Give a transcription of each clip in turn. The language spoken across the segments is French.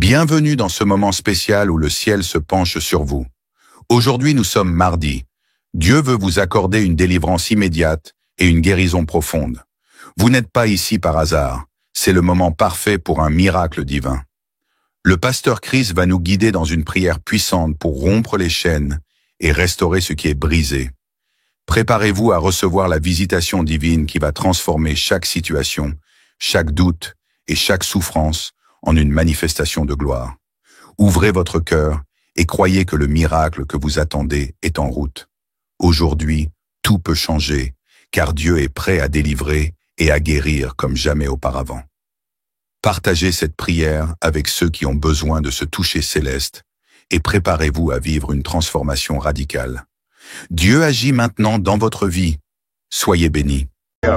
Bienvenue dans ce moment spécial où le ciel se penche sur vous. Aujourd'hui, nous sommes mardi. Dieu veut vous accorder une délivrance immédiate et une guérison profonde. Vous n'êtes pas ici par hasard. C'est le moment parfait pour un miracle divin. Le pasteur Chris va nous guider dans une prière puissante pour rompre les chaînes et restaurer ce qui est brisé. Préparez-vous à recevoir la visitation divine qui va transformer chaque situation, chaque doute et chaque souffrance en une manifestation de gloire. Ouvrez votre cœur et croyez que le miracle que vous attendez est en route. Aujourd'hui, tout peut changer, car Dieu est prêt à délivrer et à guérir comme jamais auparavant. Partagez cette prière avec ceux qui ont besoin de ce toucher céleste et préparez-vous à vivre une transformation radicale. Dieu agit maintenant dans votre vie. Soyez bénis.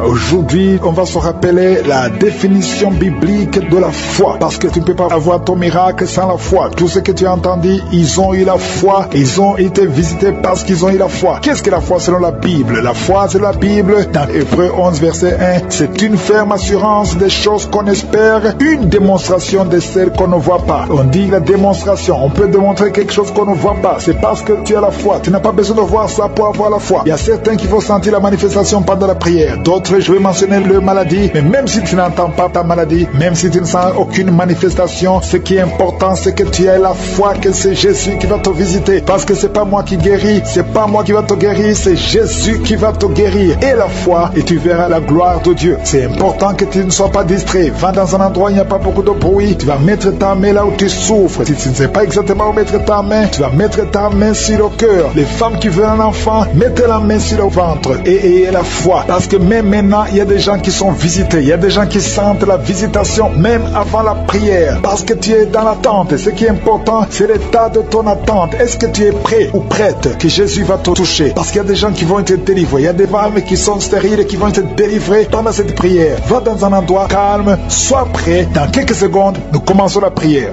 Aujourd'hui, on va se rappeler la définition biblique de la foi. Parce que tu ne peux pas avoir ton miracle sans la foi. Tout ce que tu as entendu, ils ont eu la foi. Ils ont été visités parce qu'ils ont eu la foi. Qu'est-ce que la foi selon la Bible? La foi selon la Bible, dans Hébreux 11, verset 1, c'est une ferme assurance des choses qu'on espère, une démonstration de celles qu'on ne voit pas. On dit la démonstration. On peut démontrer quelque chose qu'on ne voit pas. C'est parce que tu as la foi. Tu n'as pas besoin de voir ça pour avoir la foi. Il y a certains qui vont sentir la manifestation pendant la prière. D'autres, je vais mentionner leur maladie, mais même si tu n'entends pas ta maladie, même si tu ne sens aucune manifestation, ce qui est important, c'est que tu aies la foi que c'est Jésus qui va te visiter. Parce que c'est pas moi qui guéris, c'est pas moi qui va te guérir, c'est Jésus qui va te guérir. Et la foi, et tu verras la gloire de Dieu. C'est important que tu ne sois pas distrait. Va dans un endroit où il n'y a pas beaucoup de bruit. Tu vas mettre ta main là où tu souffres. Si tu ne sais pas exactement où mettre ta main, tu vas mettre ta main sur le cœur. Les femmes qui veulent un enfant, mettez la main sur le ventre et ayez la foi. Parce que même maintenant, il y a des gens qui sont visités. Il y a des gens qui sentent la visitation même avant la prière. Parce que tu es dans l'attente. Ce qui est important, c'est l'état de ton attente. Est-ce que tu es prêt ou prête que Jésus va te toucher? Parce qu'il y a des gens qui vont être délivrés. Il y a des femmes qui sont stériles et qui vont être délivrées pendant cette prière. Va dans un endroit calme. Sois prêt. Dans quelques secondes, nous commençons la prière.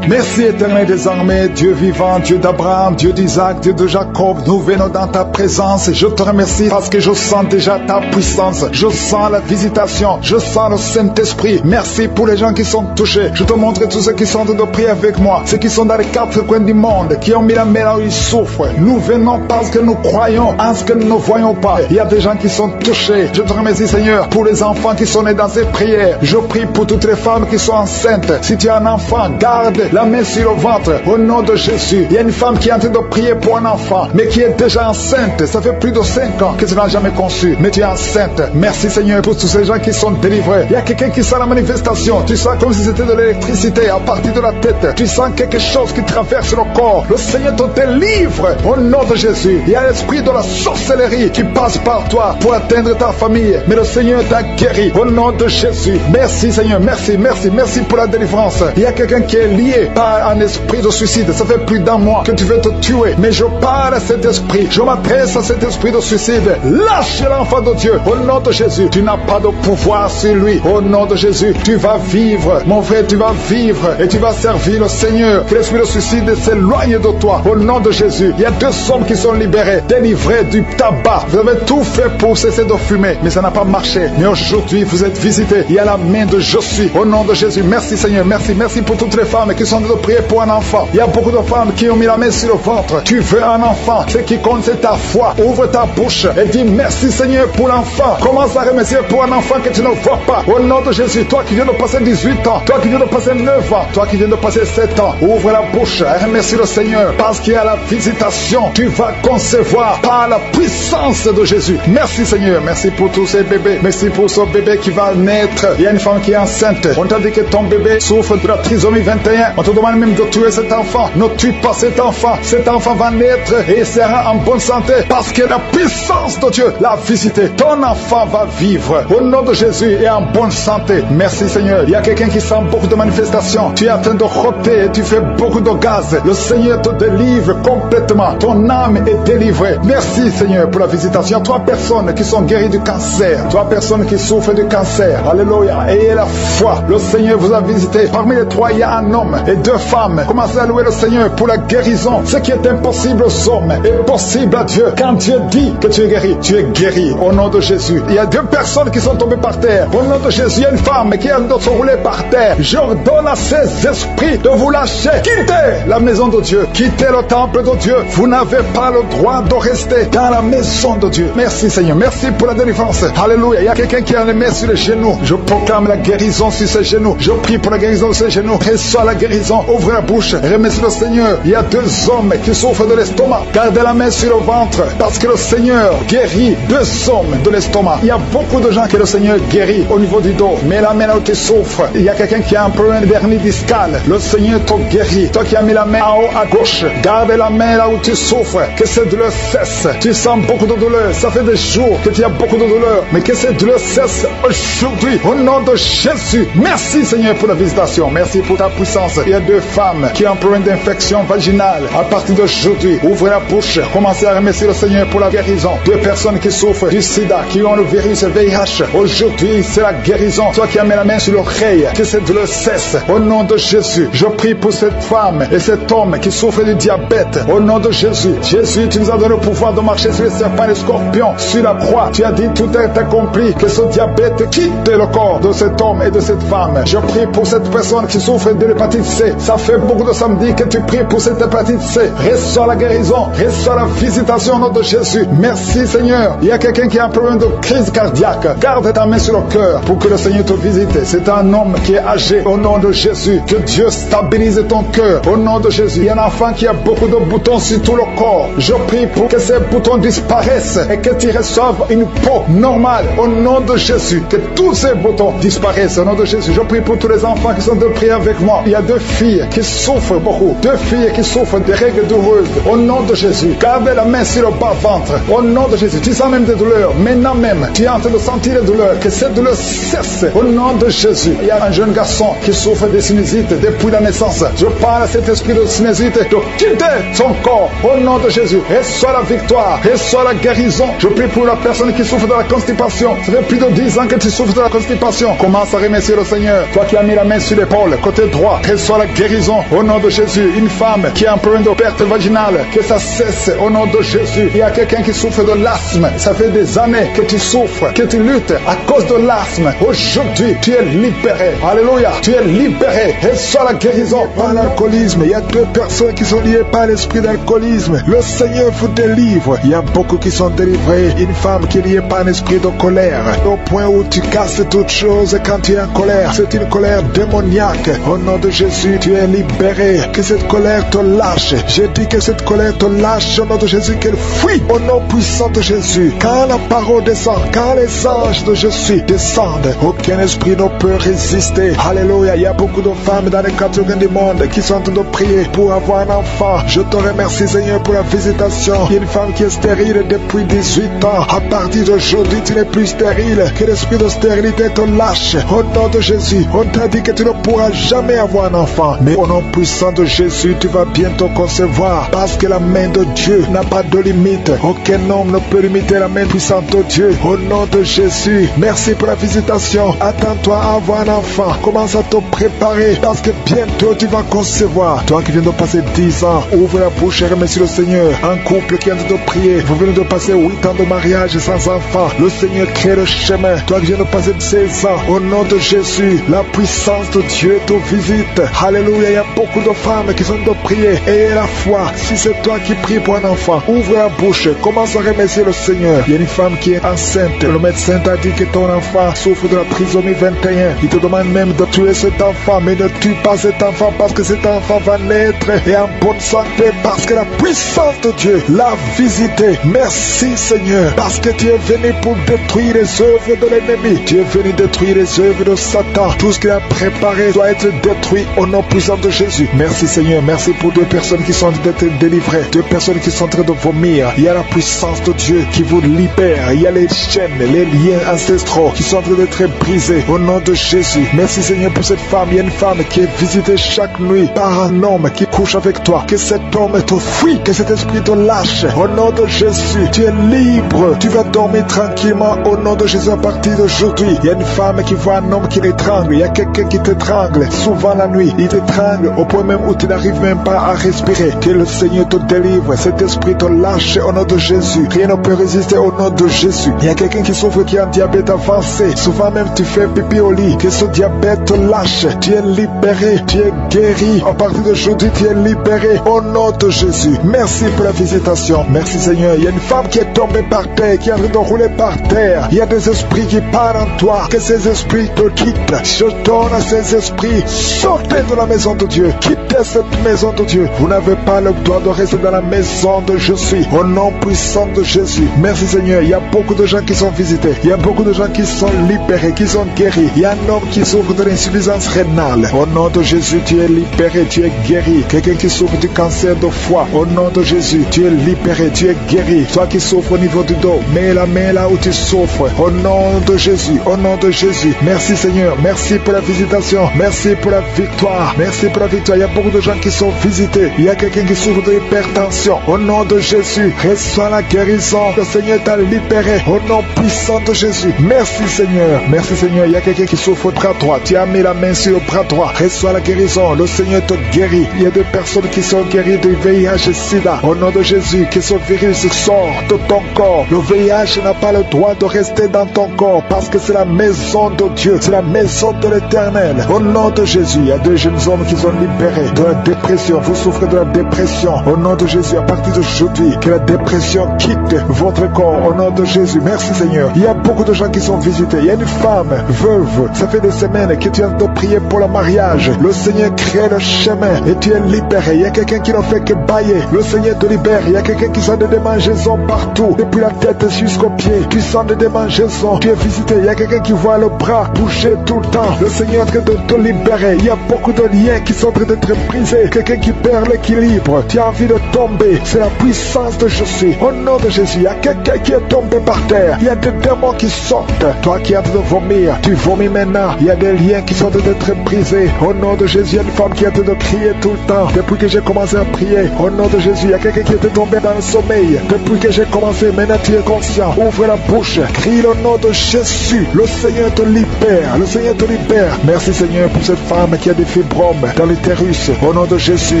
Merci éternel des armées, Dieu vivant, Dieu d'Abraham, Dieu d'Isaac, Dieu de Jacob, nous venons dans ta présence. Je te remercie parce que je sens déjà ta puissance. Je sens la visitation, je sens le Saint-Esprit. Merci pour les gens qui sont touchés. Je te montre tous ceux qui sont de prier avec moi, ceux qui sont dans les quatre coins du monde, qui ont mis la main là où ils souffrent. Nous venons parce que nous croyons en ce que nous ne voyons pas. Il y a des gens qui sont touchés. Je te remercie Seigneur pour les enfants qui sont nés dans ces prières. Je prie pour toutes les femmes qui sont enceintes. Si tu as un enfant, garde la main sur le ventre, au nom de Jésus. Il y a une femme qui est en train de prier pour un enfant, mais qui est déjà enceinte. Ça fait plus de 5 ans que tu n'as jamais conçu, mais tu es enceinte. Merci Seigneur pour tous ces gens qui sont délivrés. Il y a quelqu'un qui sent la manifestation. Tu sens comme si c'était de l'électricité à partir de la tête. Tu sens quelque chose qui traverse le corps. Le Seigneur te délivre au nom de Jésus. Il y a l'esprit de la sorcellerie qui passe par toi pour atteindre ta famille, mais le Seigneur t'a guéri au nom de Jésus. Merci Seigneur, merci pour la délivrance. Il y a quelqu'un qui est lié par un esprit de suicide. Ça fait plus d'un mois que tu veux te tuer, mais je parle à cet esprit, je m'adresse à cet esprit de suicide. Lâche l'enfant de Dieu au nom de Jésus. Tu n'as pas de pouvoir sur lui. Au nom de Jésus, tu vas vivre, mon frère, tu vas vivre et tu vas servir le Seigneur. Que l'esprit de suicide s'éloigne de toi au nom de Jésus. Il y a 2 hommes qui sont libérés, délivrés du tabac. Vous avez tout fait pour cesser de fumer, mais ça n'a pas marché. Mais aujourd'hui, vous êtes visités. Il y a la main de Je suis au nom de Jésus. Merci Seigneur, merci pour toutes les femmes qui sont de prier pour un enfant. Il y a beaucoup de femmes qui ont mis la main sur le ventre. Tu veux un enfant. Ce qui compte, c'est ta foi. Ouvre ta bouche et dis merci Seigneur pour l'enfant. Commence à remercier pour un enfant que tu ne vois pas. Au nom de Jésus, toi qui viens de passer 18 ans, toi qui viens de passer 9 ans, toi qui viens de passer 7 ans, ouvre la bouche et remercie le Seigneur parce qu'il y a la visitation. Tu vas concevoir par la puissance de Jésus. Merci Seigneur. Merci pour tous ces bébés. Merci pour ce bébé qui va naître. Il y a une femme qui est enceinte. On t'a dit que ton bébé souffre de la trisomie 21. On te demande même de tuer cet enfant. Ne tue pas cet enfant. Cet enfant va naître et sera en bonne santé parce que la puissance de Dieu l'a visité. Ton enfant va vivre au nom de Jésus et en bonne santé. Merci Seigneur. Il y a quelqu'un qui sent beaucoup de manifestations. Tu es en train de roter et tu fais beaucoup de gaz. Le Seigneur te délivre complètement. Ton âme est délivrée. Merci Seigneur pour la visitation. Il y a 3 personnes qui sont guéries du cancer. 3 personnes qui souffrent du cancer. Alléluia. Ayez la foi. Le Seigneur vous a visité. Parmi les 3, il y a un homme. et 2 femmes. Commencez à louer le Seigneur pour la guérison. Ce qui est impossible aux hommes est possible à Dieu. Quand Dieu dit que tu es guéri au nom de Jésus. Il y a 2 personnes qui sont tombées par terre. Au nom de Jésus, il y a une femme qui a se rouler par terre. J'ordonne à ces esprits de vous lâcher. Quittez la maison de Dieu. Quittez le temple de Dieu. Vous n'avez pas le droit de rester dans la maison de Dieu. Merci Seigneur. Merci pour la délivrance. Alléluia. Il y a quelqu'un qui a les mains sur les genoux. Je proclame la guérison sur ses genoux. Je prie pour la guérison de ses genoux. Reçois la guérison. Ouvre la bouche. Remercie le Seigneur. Il y a 2 hommes qui souffrent de l'estomac. Gardez la main sur le ventre parce que le Seigneur guérit 2 hommes de l'estomac. Il y a beaucoup de gens que le Seigneur guérit au niveau du dos. Mais la main là où tu souffres, il y a quelqu'un qui a un problème d'hernie discale. Le Seigneur te guérit. Toi qui as mis la main en haut à gauche, garde la main là où tu souffres. Que cette douleur cesse. Tu sens beaucoup de douleur. Ça fait des jours que tu as beaucoup de douleur. Mais que cette douleur cesse aujourd'hui. Au nom de Jésus. Merci Seigneur pour la visitation. Merci pour ta puissance. Il y a 2 femmes qui ont un problème d'infection vaginale. À partir d'aujourd'hui, ouvrez la bouche. Commencez à remercier le Seigneur pour la guérison. 2 personnes qui souffrent du sida, qui ont le virus VIH. Aujourd'hui, c'est la guérison. Toi qui as mis la main sur l'oreille, que cette douleur cesse. Au nom de Jésus, je prie pour cette femme et cet homme qui souffre du diabète. Au nom de Jésus. Jésus, tu nous as donné le pouvoir de marcher sur les serpents et les scorpions. Sur la croix, tu as dit tout est accompli. Que ce diabète quitte le corps de cet homme et de cette femme. Je prie pour cette personne qui souffre de l'hépatite C. Ça fait beaucoup de samedis que tu pries pour cette hépatite C. Reçois la guérison. Reçois la visitation au nom de Jésus. Merci Seigneur. Il y a quelqu'un qui a un problème de crise cardiaque. Garde ta main sur le cœur pour que le Seigneur te visite. C'est un homme qui est âgé. Au nom de Jésus, que Dieu stabilise ton cœur. Au nom de Jésus, il y a un enfant qui a beaucoup de boutons sur tout le corps. Je prie pour que ces boutons disparaissent et que tu reçoives une peau normale. Au nom de Jésus, que tous ces boutons disparaissent. Au nom de Jésus, je prie pour tous les enfants qui sont de prier avec moi. Il y a 2 filles qui souffrent beaucoup. 2 filles qui souffrent des règles douloureuses. Au nom de Jésus, gardez la main sur le bas-ventre. Au nom de Jésus, tu sens même des douleurs. Maintenant même, tu es en train de sentir les douleurs. Que cette douleur cesse. Au nom de Jésus. Il y a un jeune garçon qui souffre de sinusite depuis la naissance. Je parle à cet esprit de sinusite de quitter son corps. Au nom de Jésus, reçois la victoire. Reçois la guérison. Je prie pour la personne qui souffre de la constipation. Ça fait plus de 10 ans que tu souffres de la constipation. Commence à remercier le Seigneur. Toi qui as mis la main sur l'épaule, côté droit, reçois la guérison. Au nom de Jésus. Une femme qui a un problème de perte vaginale, que ça cesse. Au nom de Jésus. Il y a quelqu'un qui souffre de l'asthme. Ça fait des années que tu souffres, que tu luttes à cause de l'asthme. Aujourd'hui, tu es libéré. Alléluia. Tu es libéré. Reçois la guérison. Par l'alcoolisme, il y a 2 personnes qui sont liées par l'esprit d'alcoolisme. Le Seigneur vous délivre. Il y a beaucoup qui sont délivrés. Une femme qui est liée par un esprit de colère. Au point où tu casses toutes choses quand tu es en colère. C'est une colère démoniaque. Au nom de Jésus, tu es libéré. Que cette colère te lâche. Je dis que cette colère te lâche. Au nom de Jésus, qu'elle fuit. Au nom puissant de Jésus. Quand la parole descend, quand les anges de Jésus descendent, aucun esprit ne peut résister. Alléluia. Il y a beaucoup de femmes dans les 4 coins du monde qui sont en train de prier pour avoir un enfant. Je te remercie Seigneur pour la visitation. Il y a une femme qui est stérile depuis 18 ans. À partir d'aujourd'hui, tu n'es plus stérile. Que l'esprit de stérilité te lâche. Au nom de Jésus, on t'a dit que tu ne pourras jamais avoir un enfant. Mais au nom puissant de Jésus, tu vas bientôt concevoir. Parce que la main de Dieu n'a pas de limite. Aucun homme ne peut limiter la main puissante de Dieu. Au nom de Jésus, merci pour la visitation. Attends-toi à avoir un enfant. Commence à te préparer parce que bientôt tu vas concevoir. Toi qui viens de passer 10 ans, ouvre la bouche et remercie le Seigneur. Un couple qui vient de prier, vous venez de passer 8 ans de mariage sans enfant. Le Seigneur crée le chemin. Toi qui viens de passer 16 ans, au nom de Jésus, la puissance de Dieu te visite. Alléluia, il y a beaucoup de femmes qui sont de prier. Et la foi, si c'est toi qui pries pour un enfant, ouvre la bouche, commence à remercier le Seigneur. Il y a une femme qui est enceinte. Le médecin t'a dit que ton enfant souffre de la trisomie 21. Il te demande même de tuer cet enfant, mais ne tue pas cet enfant parce que cet enfant va naître et en bonne santé parce que la puissance de Dieu l'a visité. Merci Seigneur, parce que tu es venu pour détruire les œuvres de l'ennemi. Tu es venu détruire les œuvres de Satan. Tout ce qu'il a préparé doit être détruit au nom puissant de Jésus. Merci Seigneur, merci pour 2 personnes qui sont en train d'être délivrées, 2 personnes qui sont en train de vomir. Il y a la puissance de Dieu qui vous libère. Il y a les chaînes, les liens ancestraux qui sont en train d'être brisés au nom de Jésus. Merci Seigneur pour cette femme. Il y a une femme qui est visitée chaque nuit par un homme qui couche avec toi. Que cet homme te fuit, que cet esprit te lâche. Au nom de Jésus, tu es libre. Tu vas dormir tranquillement au nom de Jésus à partir d'aujourd'hui. Il y a une femme qui voit un homme qui l'étrangle. Il y a quelqu'un qui t'étrangle souvent la nuit. il t'étrangle au point même où tu n'arrives même pas à respirer. Que le Seigneur te délivre, cet esprit te lâche au nom de Jésus. Rien ne peut résister au nom de Jésus. Il y a quelqu'un qui souffre, qui a un diabète avancé. Souvent même tu fais pipi au lit. Que ce diabète te lâche. Tu es libéré, tu es guéri. À partir d'aujourd'hui, tu es libéré au nom de Jésus. Merci pour la visitation. Merci Seigneur. Il y a une femme qui est tombée par terre, qui est en train de rouler par terre. Il y a des esprits qui parlent en toi. Que ces esprits te quittent. Je donne à ces esprits, sortez de la maison de Dieu. Quittez cette maison de Dieu. Vous n'avez pas le droit de rester dans la maison de je suis. Au nom puissant de Jésus. Merci Seigneur. Il y a beaucoup de gens qui sont visités. Il y a beaucoup de gens qui sont libérés, qui sont guéris. Il y a un homme qui souffre de l'insuffisance rénale. Au nom de Jésus, tu es libéré, tu es guéri. Quelqu'un qui souffre du cancer de foie. Au nom de Jésus, tu es libéré, tu es guéri. Toi qui souffres au niveau du dos, mets la main là où tu souffres. Au nom de Jésus, au nom de Jésus. Merci Seigneur. Merci pour la visitation. Merci pour la victoire. Merci pour la victoire. Il y a beaucoup de gens qui sont visités. Il y a quelqu'un qui souffre de l'hypertension. Au nom de Jésus, reçois la guérison. Le Seigneur t'a libéré. Au nom puissant de Jésus. Merci Seigneur. Merci Seigneur. Il y a quelqu'un qui souffre au bras droit. Tu as mis la main sur le bras droit. Reçois la guérison. Le Seigneur te guérit. Il y a des personnes qui sont guéries de VIH et SIDA. Au nom de Jésus, que ce virus sort de ton corps. Le VIH n'a pas le droit de rester dans ton corps parce que c'est la maison de Dieu. C'est la maison de l'Éternel. Au nom de Jésus, il y a deux jeunes hommes qui sont libérés de la dépression. Vous souffrez de la dépression. Au nom de Jésus, à partir d'aujourd'hui, que la dépression quitte votre corps. Au nom de Jésus, merci Seigneur. Il y a beaucoup de gens qui sont visités. Il y a une femme veuve. Ça fait des semaines que tu viens de prier pour le mariage. Le Seigneur crée le chemin et tu es libéré. Il y a quelqu'un qui n'a fait que bailler. Le Seigneur te libère. Il y a quelqu'un qui sent des démangeaisons partout, depuis la tête jusqu'aux pieds. Tu sens des démangeaisons. Tu es visité. Il y a quelqu'un qui voit le bras bouger tout le temps. Le Seigneur est en train de te libérer. Il y a beaucoup de liens qui sont en train d'être brisés. Quelqu'un qui perd l'équilibre. Tu as envie de tomber. C'est la puissance de Jésus. Au nom de Jésus, il y a quelqu'un qui est tombé par terre. Il y a des démons qui sortent. Toi qui es en train de vomir, tu vomis maintenant. Il y a des liens qui sont en train d'être brisés. Au nom de Jésus, il y a une femme qui est en train de crier tout le temps. Depuis que j'ai commencé à prier, au nom de Jésus, il y a quelqu'un qui était tombé dans le sommeil. Depuis que j'ai commencé, maintenant tu es conscient. Ouvre la bouche. Crie le nom de Jésus. Le Seigneur te libère. Le Seigneur te libère. Merci Seigneur pour cette femme qui a des fibromes dans l'utérus. Au nom de Jésus,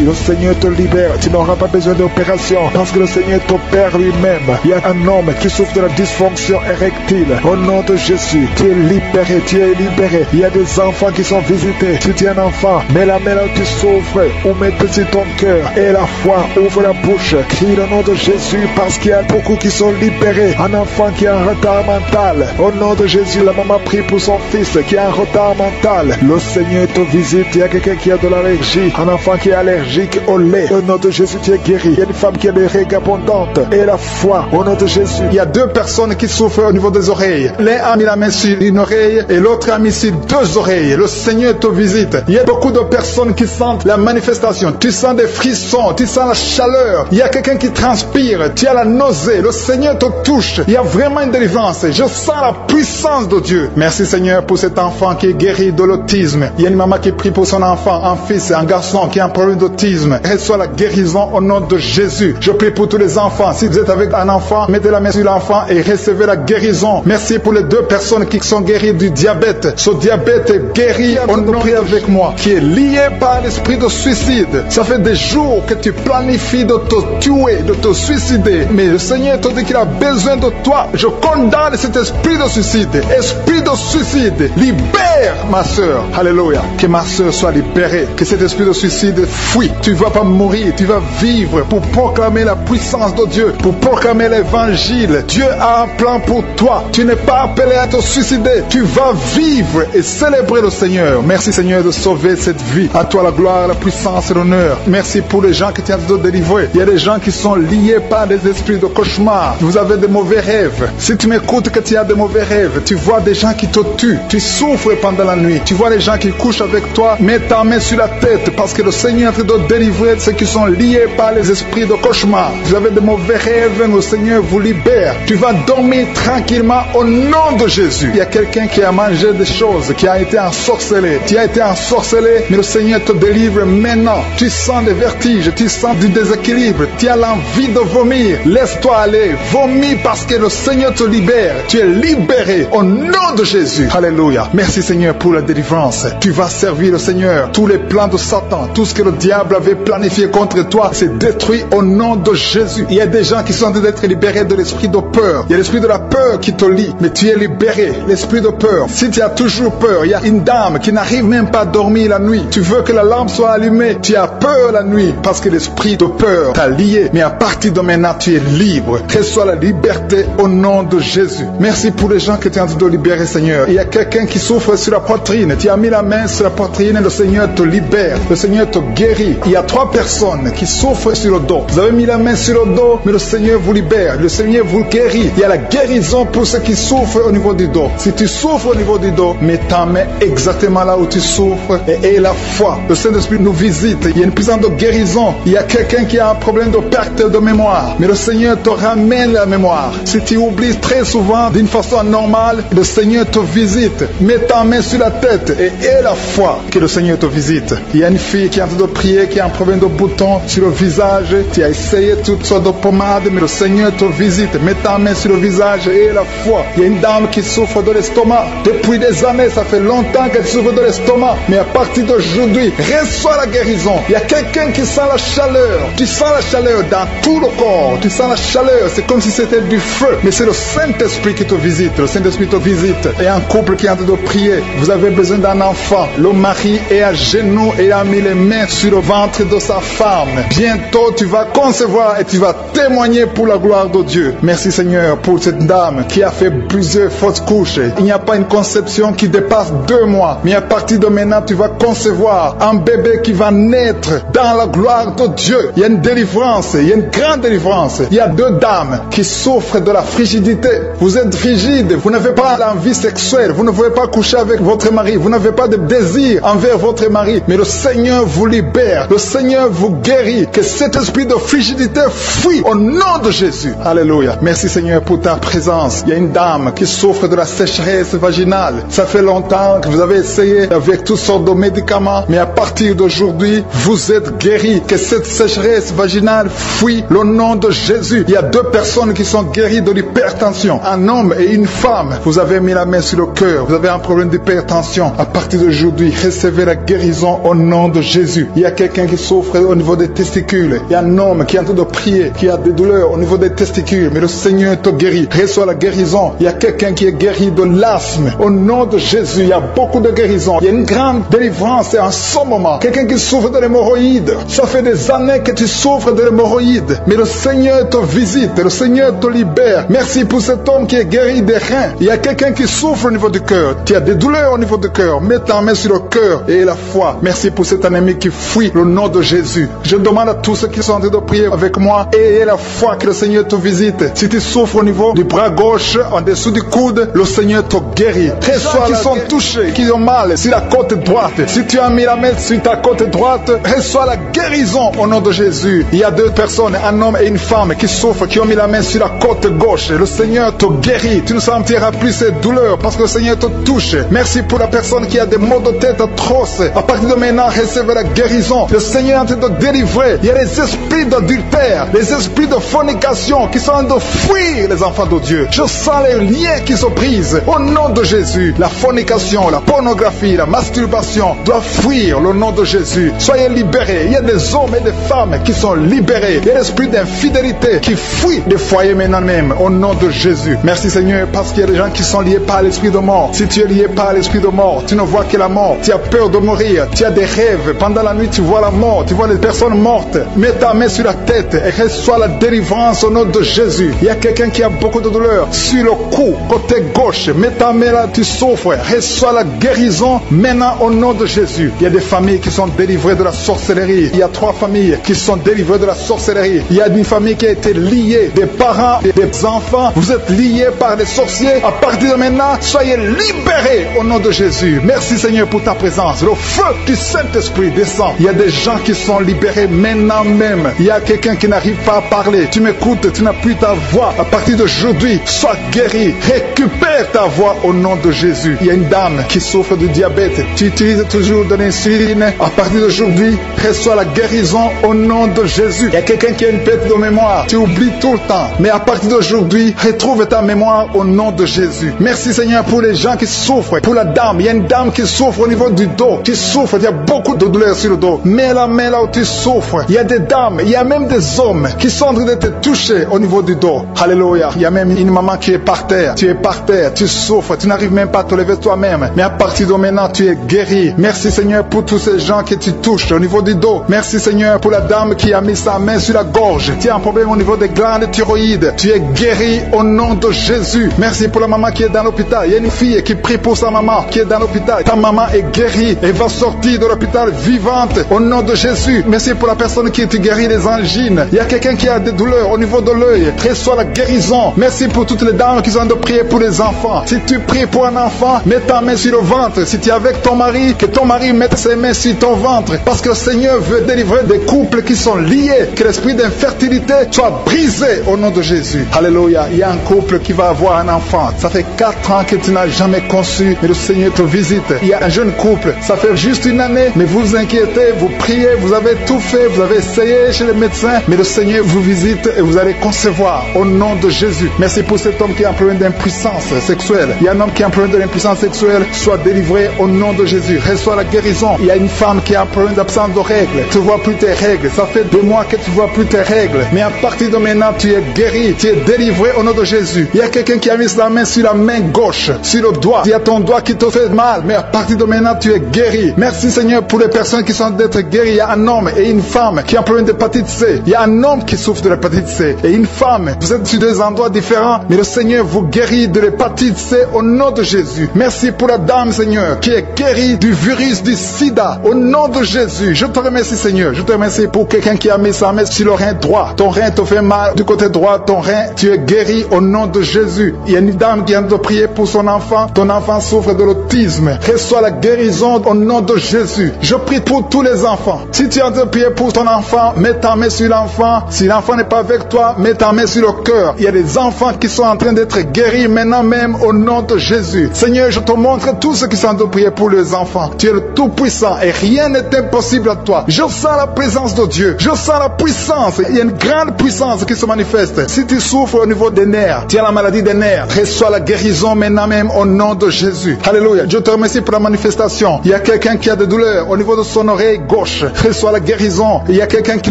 le Seigneur te libère. Tu n'auras pas besoin d'opération parce que le Seigneur t'opère lui-même. Il y a un homme qui souffre de la dysfonction érectile. Au nom de Jésus, tu es libéré, tu es libéré. Il y a des enfants qui sont visités. Si tu es un enfant, mets la main là où tu souffres ou mets sur ton cœur et la foi, ouvre la bouche. Crie le nom de Jésus parce qu'il y a beaucoup qui sont libérés. Un enfant qui a un retard mental. Au nom de Jésus, la maman prie pour son fils qui a un retard mental. Le Seigneur te visite. Il y a quelqu'un qui a de l'allergie. Un enfant qui est allergique au lait. Au nom de Jésus, tu es guéri. Il y a une femme qui a des règles abondantes. Et la foi. Au nom de Jésus. Il y a deux personnes qui souffrent au niveau des oreilles. L'un a mis la main sur une oreille et l'autre a mis sur deux oreilles. Le Seigneur te visite. Il y a beaucoup de personnes qui sentent la manifestation. Tu sens des frissons. Tu sens la chaleur. Il y a quelqu'un qui transpire. Tu as la nausée. Le Seigneur te touche. Il y a vraiment une délivrance. Je sens la puissance de Dieu. Merci Seigneur pour cet enfant qui est guéri de l'autisme. Il y a une maman qui prie pour son enfant, un fils, un garçon qui a un problème d'autisme. Reçois la guérison au nom de Jésus. Je prie pour tous les enfants. Si vous êtes avec un enfant, mettez la main sur l'enfant et recevez la guérison. Merci pour les deux personnes qui sont guéries du diabète. Ce diabète est guéri. On prie avec moi. Qui est lié par l'esprit de suicide. Ça fait des jours que tu planifies de te tuer, de te suicider. Mais le Seigneur te dit qu'il a besoin de toi. Je condamne cet esprit de suicide. Esprit de suicide. Libère ma soeur. Alléluia. Que ma soeur soit libérée. Que cet esprit de suicide fuit. Tu ne vas pas mourir. Tu vas vivre pour proclamer la puissance de Dieu. Pour proclamer l'évangile. Dieu a un plan pour toi. Tu n'es pas appelé à te suicider. Tu vas vivre et célébrer le Seigneur. Merci Seigneur de sauver cette vie. À toi la gloire, la puissance et l'honneur. Merci pour les gens que tu as de délivrer. Il y a des gens qui sont liés par des esprits de cauchemar. Vous avez des mauvais rêves. Si tu m'écoutes que tu as des mauvais rêves, tu vois des gens qui te tuent. Tu souffres pendant la nuit. Tu vois les gens qui couchent avec toi. Mets ta main sur la tête parce que le Seigneur est en train de délivrer ceux qui sont liés par les esprits de cauchemar. Vous avez des mauvais rêves, le Seigneur vous libère. Tu vas dormir tranquillement au nom de Jésus. Il y a quelqu'un qui a mangé des choses, qui a été ensorcelé. Tu as été ensorcelé, mais le Seigneur te délivre maintenant. Tu sens des vertiges, tu sens du déséquilibre, tu as l'envie de vomir. Laisse-toi aller, vomis parce que le Seigneur te libère. Tu es libéré au nom de Jésus. Alléluia. Merci Seigneur. Seigneur, pour la délivrance. Tu vas servir le Seigneur. Tous les plans de Satan, tout ce que le diable avait planifié contre toi, c'est détruit au nom de Jésus. Il y a des gens qui sont en train d'être libérés de l'esprit de peur. Il y a l'esprit de la peur qui te lie, mais tu es libéré. L'esprit de peur. Si tu as toujours peur, il y a une dame qui n'arrive même pas à dormir la nuit. Tu veux que la lampe soit allumée. Tu as peur la nuit parce que l'esprit de peur t'a lié. Mais à partir de maintenant, tu es libre. Reçois la liberté au nom de Jésus. Merci pour les gens que tu es en train de libérer, Seigneur. Il y a quelqu'un qui souffre sur la poitrine. Tu as mis la main sur la poitrine et le Seigneur te libère. Le Seigneur te guérit. Il y a 3 personnes qui souffrent sur le dos. Vous avez mis la main sur le dos, mais le Seigneur vous libère. Le Seigneur vous guérit. Il y a la guérison pour ceux qui souffrent au niveau du dos. Si tu souffres au niveau du dos, mets ta main exactement là où tu souffres et aie la foi. Le Saint-Esprit nous visite. Il y a une puissance de guérison. Il y a quelqu'un qui a un problème de perte de mémoire, mais le Seigneur te ramène la mémoire. Si tu oublies très souvent d'une façon normale, le Seigneur te visite. Mets ta main sur la tête et aie la foi que le Seigneur te visite. Il y a une fille qui est en train de prier, qui a un problème de bouton sur le visage. Tu as essayé toutes sortes de pommades, mais le Seigneur te visite. Mets ta main sur le visage et aie la foi. Il y a une dame qui souffre de l'estomac. Depuis des années, ça fait longtemps qu'elle souffre de l'estomac. Mais à partir d'aujourd'hui, reçois la guérison. Il y a quelqu'un qui sent la chaleur. Tu sens la chaleur dans tout le corps. Tu sens la chaleur. C'est comme si c'était du feu. Mais c'est le Saint-Esprit qui te visite. Le Saint-Esprit te visite. Et un couple qui est en train de prier. Vous avez besoin d'un enfant. Le mari est à genoux et a mis les mains sur le ventre de sa femme. Bientôt, tu vas concevoir et tu vas témoigner pour la gloire de Dieu. Merci Seigneur pour cette dame qui a fait plusieurs fausses couches. Il n'y a pas une conception qui dépasse 2 mois. Mais à partir de maintenant, tu vas concevoir un bébé qui va naître dans la gloire de Dieu. Il y a une délivrance. Il y a une grande délivrance. Il y a 2 dames qui souffrent de la frigidité. Vous êtes frigide. Vous n'avez pas l'envie sexuelle. Vous ne pouvez pas coucher avec votre mari. Vous n'avez pas de désir envers votre mari. Mais le Seigneur vous libère. Le Seigneur vous guérit. Que cet esprit de frigidité fuit au nom de Jésus. Alléluia. Merci Seigneur pour ta présence. Il y a une dame qui souffre de la sécheresse vaginale. Ça fait longtemps que vous avez essayé avec toutes sortes de médicaments. Mais à partir d'aujourd'hui, vous êtes guéris. Que cette sécheresse vaginale fuit le nom de Jésus. Il y a 2 personnes qui sont guéries de l'hypertension. Un homme et une femme. Vous avez mis la main sur le cœur. Vous avez un problème d'hypertension. À partir d'aujourd'hui, recevez la guérison au nom de Jésus. Il y a quelqu'un qui souffre au niveau des testicules. Il y a un homme qui est en train de prier, qui a des douleurs au niveau des testicules. Mais le Seigneur te guérit. Reçois la guérison. Il y a quelqu'un qui est guéri de l'asthme. Au nom de Jésus, il y a beaucoup de guérison. Il y a une grande délivrance en ce moment. Quelqu'un qui souffre de l'hémorroïde. Ça fait des années que tu souffres de l'hémorroïde. Mais le Seigneur te visite. Le Seigneur te libère. Merci pour cet homme qui est guéri des reins. Il y a quelqu'un qui souffre au niveau du cœur. Tu as des douleurs au niveau du cœur. Mets ta main sur le cœur et la foi. Merci pour cet ennemi qui fuit le nom de Jésus. Je demande à tous ceux qui sont en train de prier avec moi, ayez la foi que le Seigneur te visite. Si tu souffres au niveau du bras gauche, en dessous du coude, le Seigneur te guérit. Reçois qui sont touchés, qui ont mal sur la côte droite. Si tu as mis la main sur ta côte droite, reçois la guérison au nom de Jésus. Il y a 2 personnes, un homme et une femme qui souffrent, qui ont mis la main sur la côte gauche. Le Seigneur te guérit. Tu ne sentiras plus ces douleurs parce que le Seigneur te touche. Merci pour la personne qui a des maux de tête atroces. À partir de maintenant, recevez la guérison. Le Seigneur est en train de délivrer. Il y a les esprits d'adultère, les esprits de fornication qui sont en train de fuir les enfants de Dieu. Je sens les liens qui se brisent au nom de Jésus. La fornication, la pornographie, la masturbation doivent fuir le nom de Jésus. Soyez libérés. Il y a des hommes et des femmes qui sont libérés. Il y a l'esprit d'infidélité qui fuit des foyers maintenant même au nom de Jésus. Merci Seigneur parce qu'il y a des gens qui sont liés par l'esprit de mort. Si tu es lié par l'esprit de mort, tu ne vois que la mort. Tu as peur de mourir. Tu as des rêves. Pendant la nuit, tu vois la mort. Tu vois les personnes mortes. Mets ta main sur la tête et reçois la délivrance au nom de Jésus. Il y a quelqu'un qui a beaucoup de douleur sur le cou, côté gauche. Mets ta main là, tu souffres. Reçois la guérison maintenant au nom de Jésus. Il y a des familles qui sont délivrées de la sorcellerie. Il y a 3 familles qui sont délivrées de la sorcellerie. Il y a une famille qui a été liée, des parents et des enfants. Vous êtes liés par les sorciers. À partir de maintenant, soyez libérés au nom de Jésus. Merci Seigneur pour ta présence. Le feu du Saint-Esprit descend. Il y a des gens qui sont libérés maintenant même. Il y a quelqu'un qui n'arrive pas à parler. Tu m'écoutes, tu n'as plus ta voix. À partir d'aujourd'hui, sois guéri. Récupère ta voix au nom de Jésus. Il y a une dame qui souffre du diabète. Tu utilises toujours de l'insuline. À partir d'aujourd'hui, reçois la guérison au nom de Jésus. Il y a quelqu'un qui a une perte de mémoire. Tu oublies tout le temps. Mais à partir d'aujourd'hui, retrouve ta mémoire au nom de Jésus. Merci Seigneur pour les gens qui souffrent, pour la dame. Il y a une dame qui souffre au niveau du dos, qui souffre, il y a beaucoup de douleurs sur le dos. Mets la main là où tu souffres. Il y a des dames, il y a même des hommes qui sont en train de te toucher au niveau du dos. Alléluia. Il y a même une maman qui est par terre. Tu es par terre, tu souffres, tu n'arrives même pas à te lever toi-même. Mais à partir de maintenant, tu es guéri. Merci Seigneur pour tous ces gens que tu touches au niveau du dos. Merci Seigneur pour la dame qui a mis sa main sur la gorge. Tu as un problème au niveau des glandes thyroïdes. Tu es guéri au nom de Jésus. Merci pour la maman qui est dans l'hôpital. Il y a une fille qui prie pour sa maman qui est dans l'hôpital. Ta maman est guérie et va sortir de l'hôpital vivante au nom de Jésus. Merci pour la personne qui te guérit des angines. Il y a quelqu'un qui a des douleurs au niveau de l'œil. Reçois la guérison. Merci pour toutes les dames qui ont de prier pour les enfants. Si tu pries pour un enfant, mets ta main sur le ventre. Si tu es avec ton mari, que ton mari mette ses mains sur ton ventre. Parce que le Seigneur veut délivrer des couples qui sont liés. Que l'esprit d'infertilité soit brisé au nom de Jésus. Alléluia. Il y a un couple qui va avoir un enfant. Ça fait 4 ans que tu n'as jamais conçu, mais le Seigneur te visite. Il y a un jeune couple. Ça fait juste une année, mais vous vous inquiétez, vous priez, vous avez tout fait, vous avez essayé chez les médecins, mais le Seigneur vous visite et vous allez concevoir au nom de Jésus. Merci pour cet homme qui a un problème d'impuissance sexuelle. Il y a un homme qui a un problème de l'impuissance sexuelle. Sois délivré au nom de Jésus. Reçois la guérison. Il y a une femme qui a un problème d'absence de règles. Tu ne vois plus tes règles. Ça fait 2 mois que tu ne vois plus tes règles. Mais à partir de maintenant, tu es guéri. Tu es délivré au nom de Jésus. Il y a quelqu'un qui a mis la main sur la main gauche, sur le doigt. Il y a ton doigt qui te fait mal. Mais à partir de maintenant, tu es guéri. Merci Seigneur pour les personnes qui sont d'être guéries. Il y a un homme et une femme qui a un problème d'hépatite C. Il y a un homme qui souffre de l'hépatite C et une femme. Vous êtes sur 2 endroits différents, mais le Seigneur vous guérit de l'hépatite C au nom de Jésus. Merci pour la dame, Seigneur, qui est guérie du virus du sida au nom de Jésus. Je te remercie, Seigneur. Je te remercie pour quelqu'un qui a mis sa main sur le rein droit. Ton rein te fait mal du côté droit, ton rein, tu es guéri au nom de Jésus. Il y a une dame qui vient de prier pour son enfant. Ton enfant souffre de l'autisme. Reçois la guérison au nom de Jésus. Je prie pour tous les enfants. Si tu es en train de prier pour ton enfant, mets ta main sur l'enfant. Si l'enfant n'est pas avec toi, mets ta main sur le cœur. Il y a des enfants qui sont en train d'être guéris maintenant même au nom de Jésus. Seigneur, je te montre tous ceux qui sont en train de prier pour les enfants. Tu es le Tout-Puissant et rien n'est impossible à toi. Je sens la présence de Dieu. Je sens la puissance. Il y a une grande puissance qui se manifeste. Si tu souffres au niveau des nerfs, tu as la maladie des nerfs, reçois la guérison maintenant même au nom de Jésus. Alléluia. Je te remercie pour la manifestation. Il y a quelqu'un qui a des douleurs au niveau de son oreille gauche. Reçois la guérison. Il y a quelqu'un qui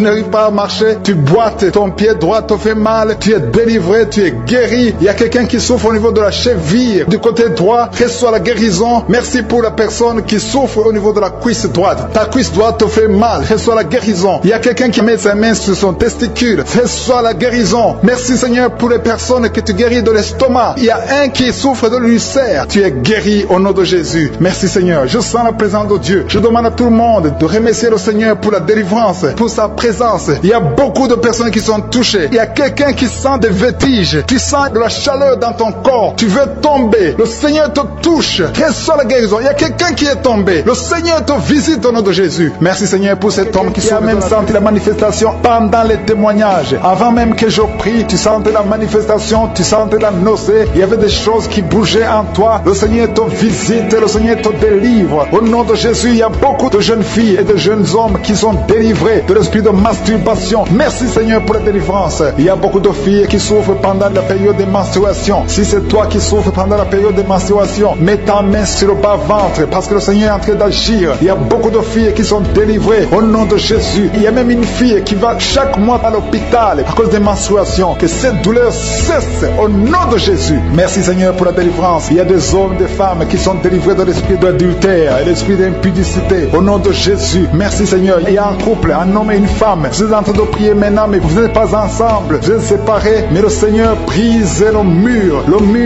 n'arrive pas à marcher. Tu boites, ton pied droit te fait mal. Tu es délivré, tu es guéri. Il y a quelqu'un qui souffre au niveau de la cheville du côté droit. Reçois la guérison. Merci pour la personne qui souffre au niveau de la cuisse droite. Ta cuisse droite te fait mal. Reçois la guérison. Il y a quelqu'un qui met sa main sur son testicule. Reçois la guérison. Merci Seigneur pour les personnes que tu guéris de l'estomac. Il y a un qui souffre de l'ulcère. Tu es guéri au nom de Jésus. Merci Seigneur. Je sens la présence de Dieu. Je demande à tout le monde de remercier le Seigneur pour la délivrance, pour sa présence. Il y a beaucoup de personnes qui sont touchées. Il y a quelqu'un qui sent des vertiges. Tu sens de la chaleur dans ton corps. Tu veux tomber. Le Seigneur te touche. Reçois la guérison. Il y a quelqu'un qui est tombé. Le Seigneur te visite au nom de Jésus. Merci Seigneur pour cet homme qui a même senti la manifestation pendant les témoignages. Avant même que je prie, tu sentais la manifestation, tu sentais la nausée. Il y avait des choses qui bougeaient en toi. Le Seigneur te visite, le Seigneur te délivre. Au nom de Jésus, il y a beaucoup de jeunes filles et de jeunes hommes qui sont délivrés de l'esprit de masturbation. Merci Seigneur pour la délivrance. Il y a beaucoup de filles qui souffrent pendant la période de menstruation. Si c'est toi qui souffres pendant la période de menstruation, mets ta main sur le bas-ventre parce que le Seigneur est en train d'agir. Il y a beaucoup de filles qui sont délivrées au nom de Jésus. Il y a même une fille qui va chaque mois à l'hôpital à cause des menstruations. Que cette douleur cesse au nom de Jésus. Merci Seigneur pour la délivrance. Il y a des hommes, des femmes qui sont délivrés de l'esprit d'adultère et l'esprit d'impudicité. Au nom de Jésus. Merci Seigneur. Il y a un couple, un homme et une femme. Vous êtes en train de prier maintenant, mais vous n'êtes pas ensemble. Vous êtes séparés, mais le Seigneur brise le mur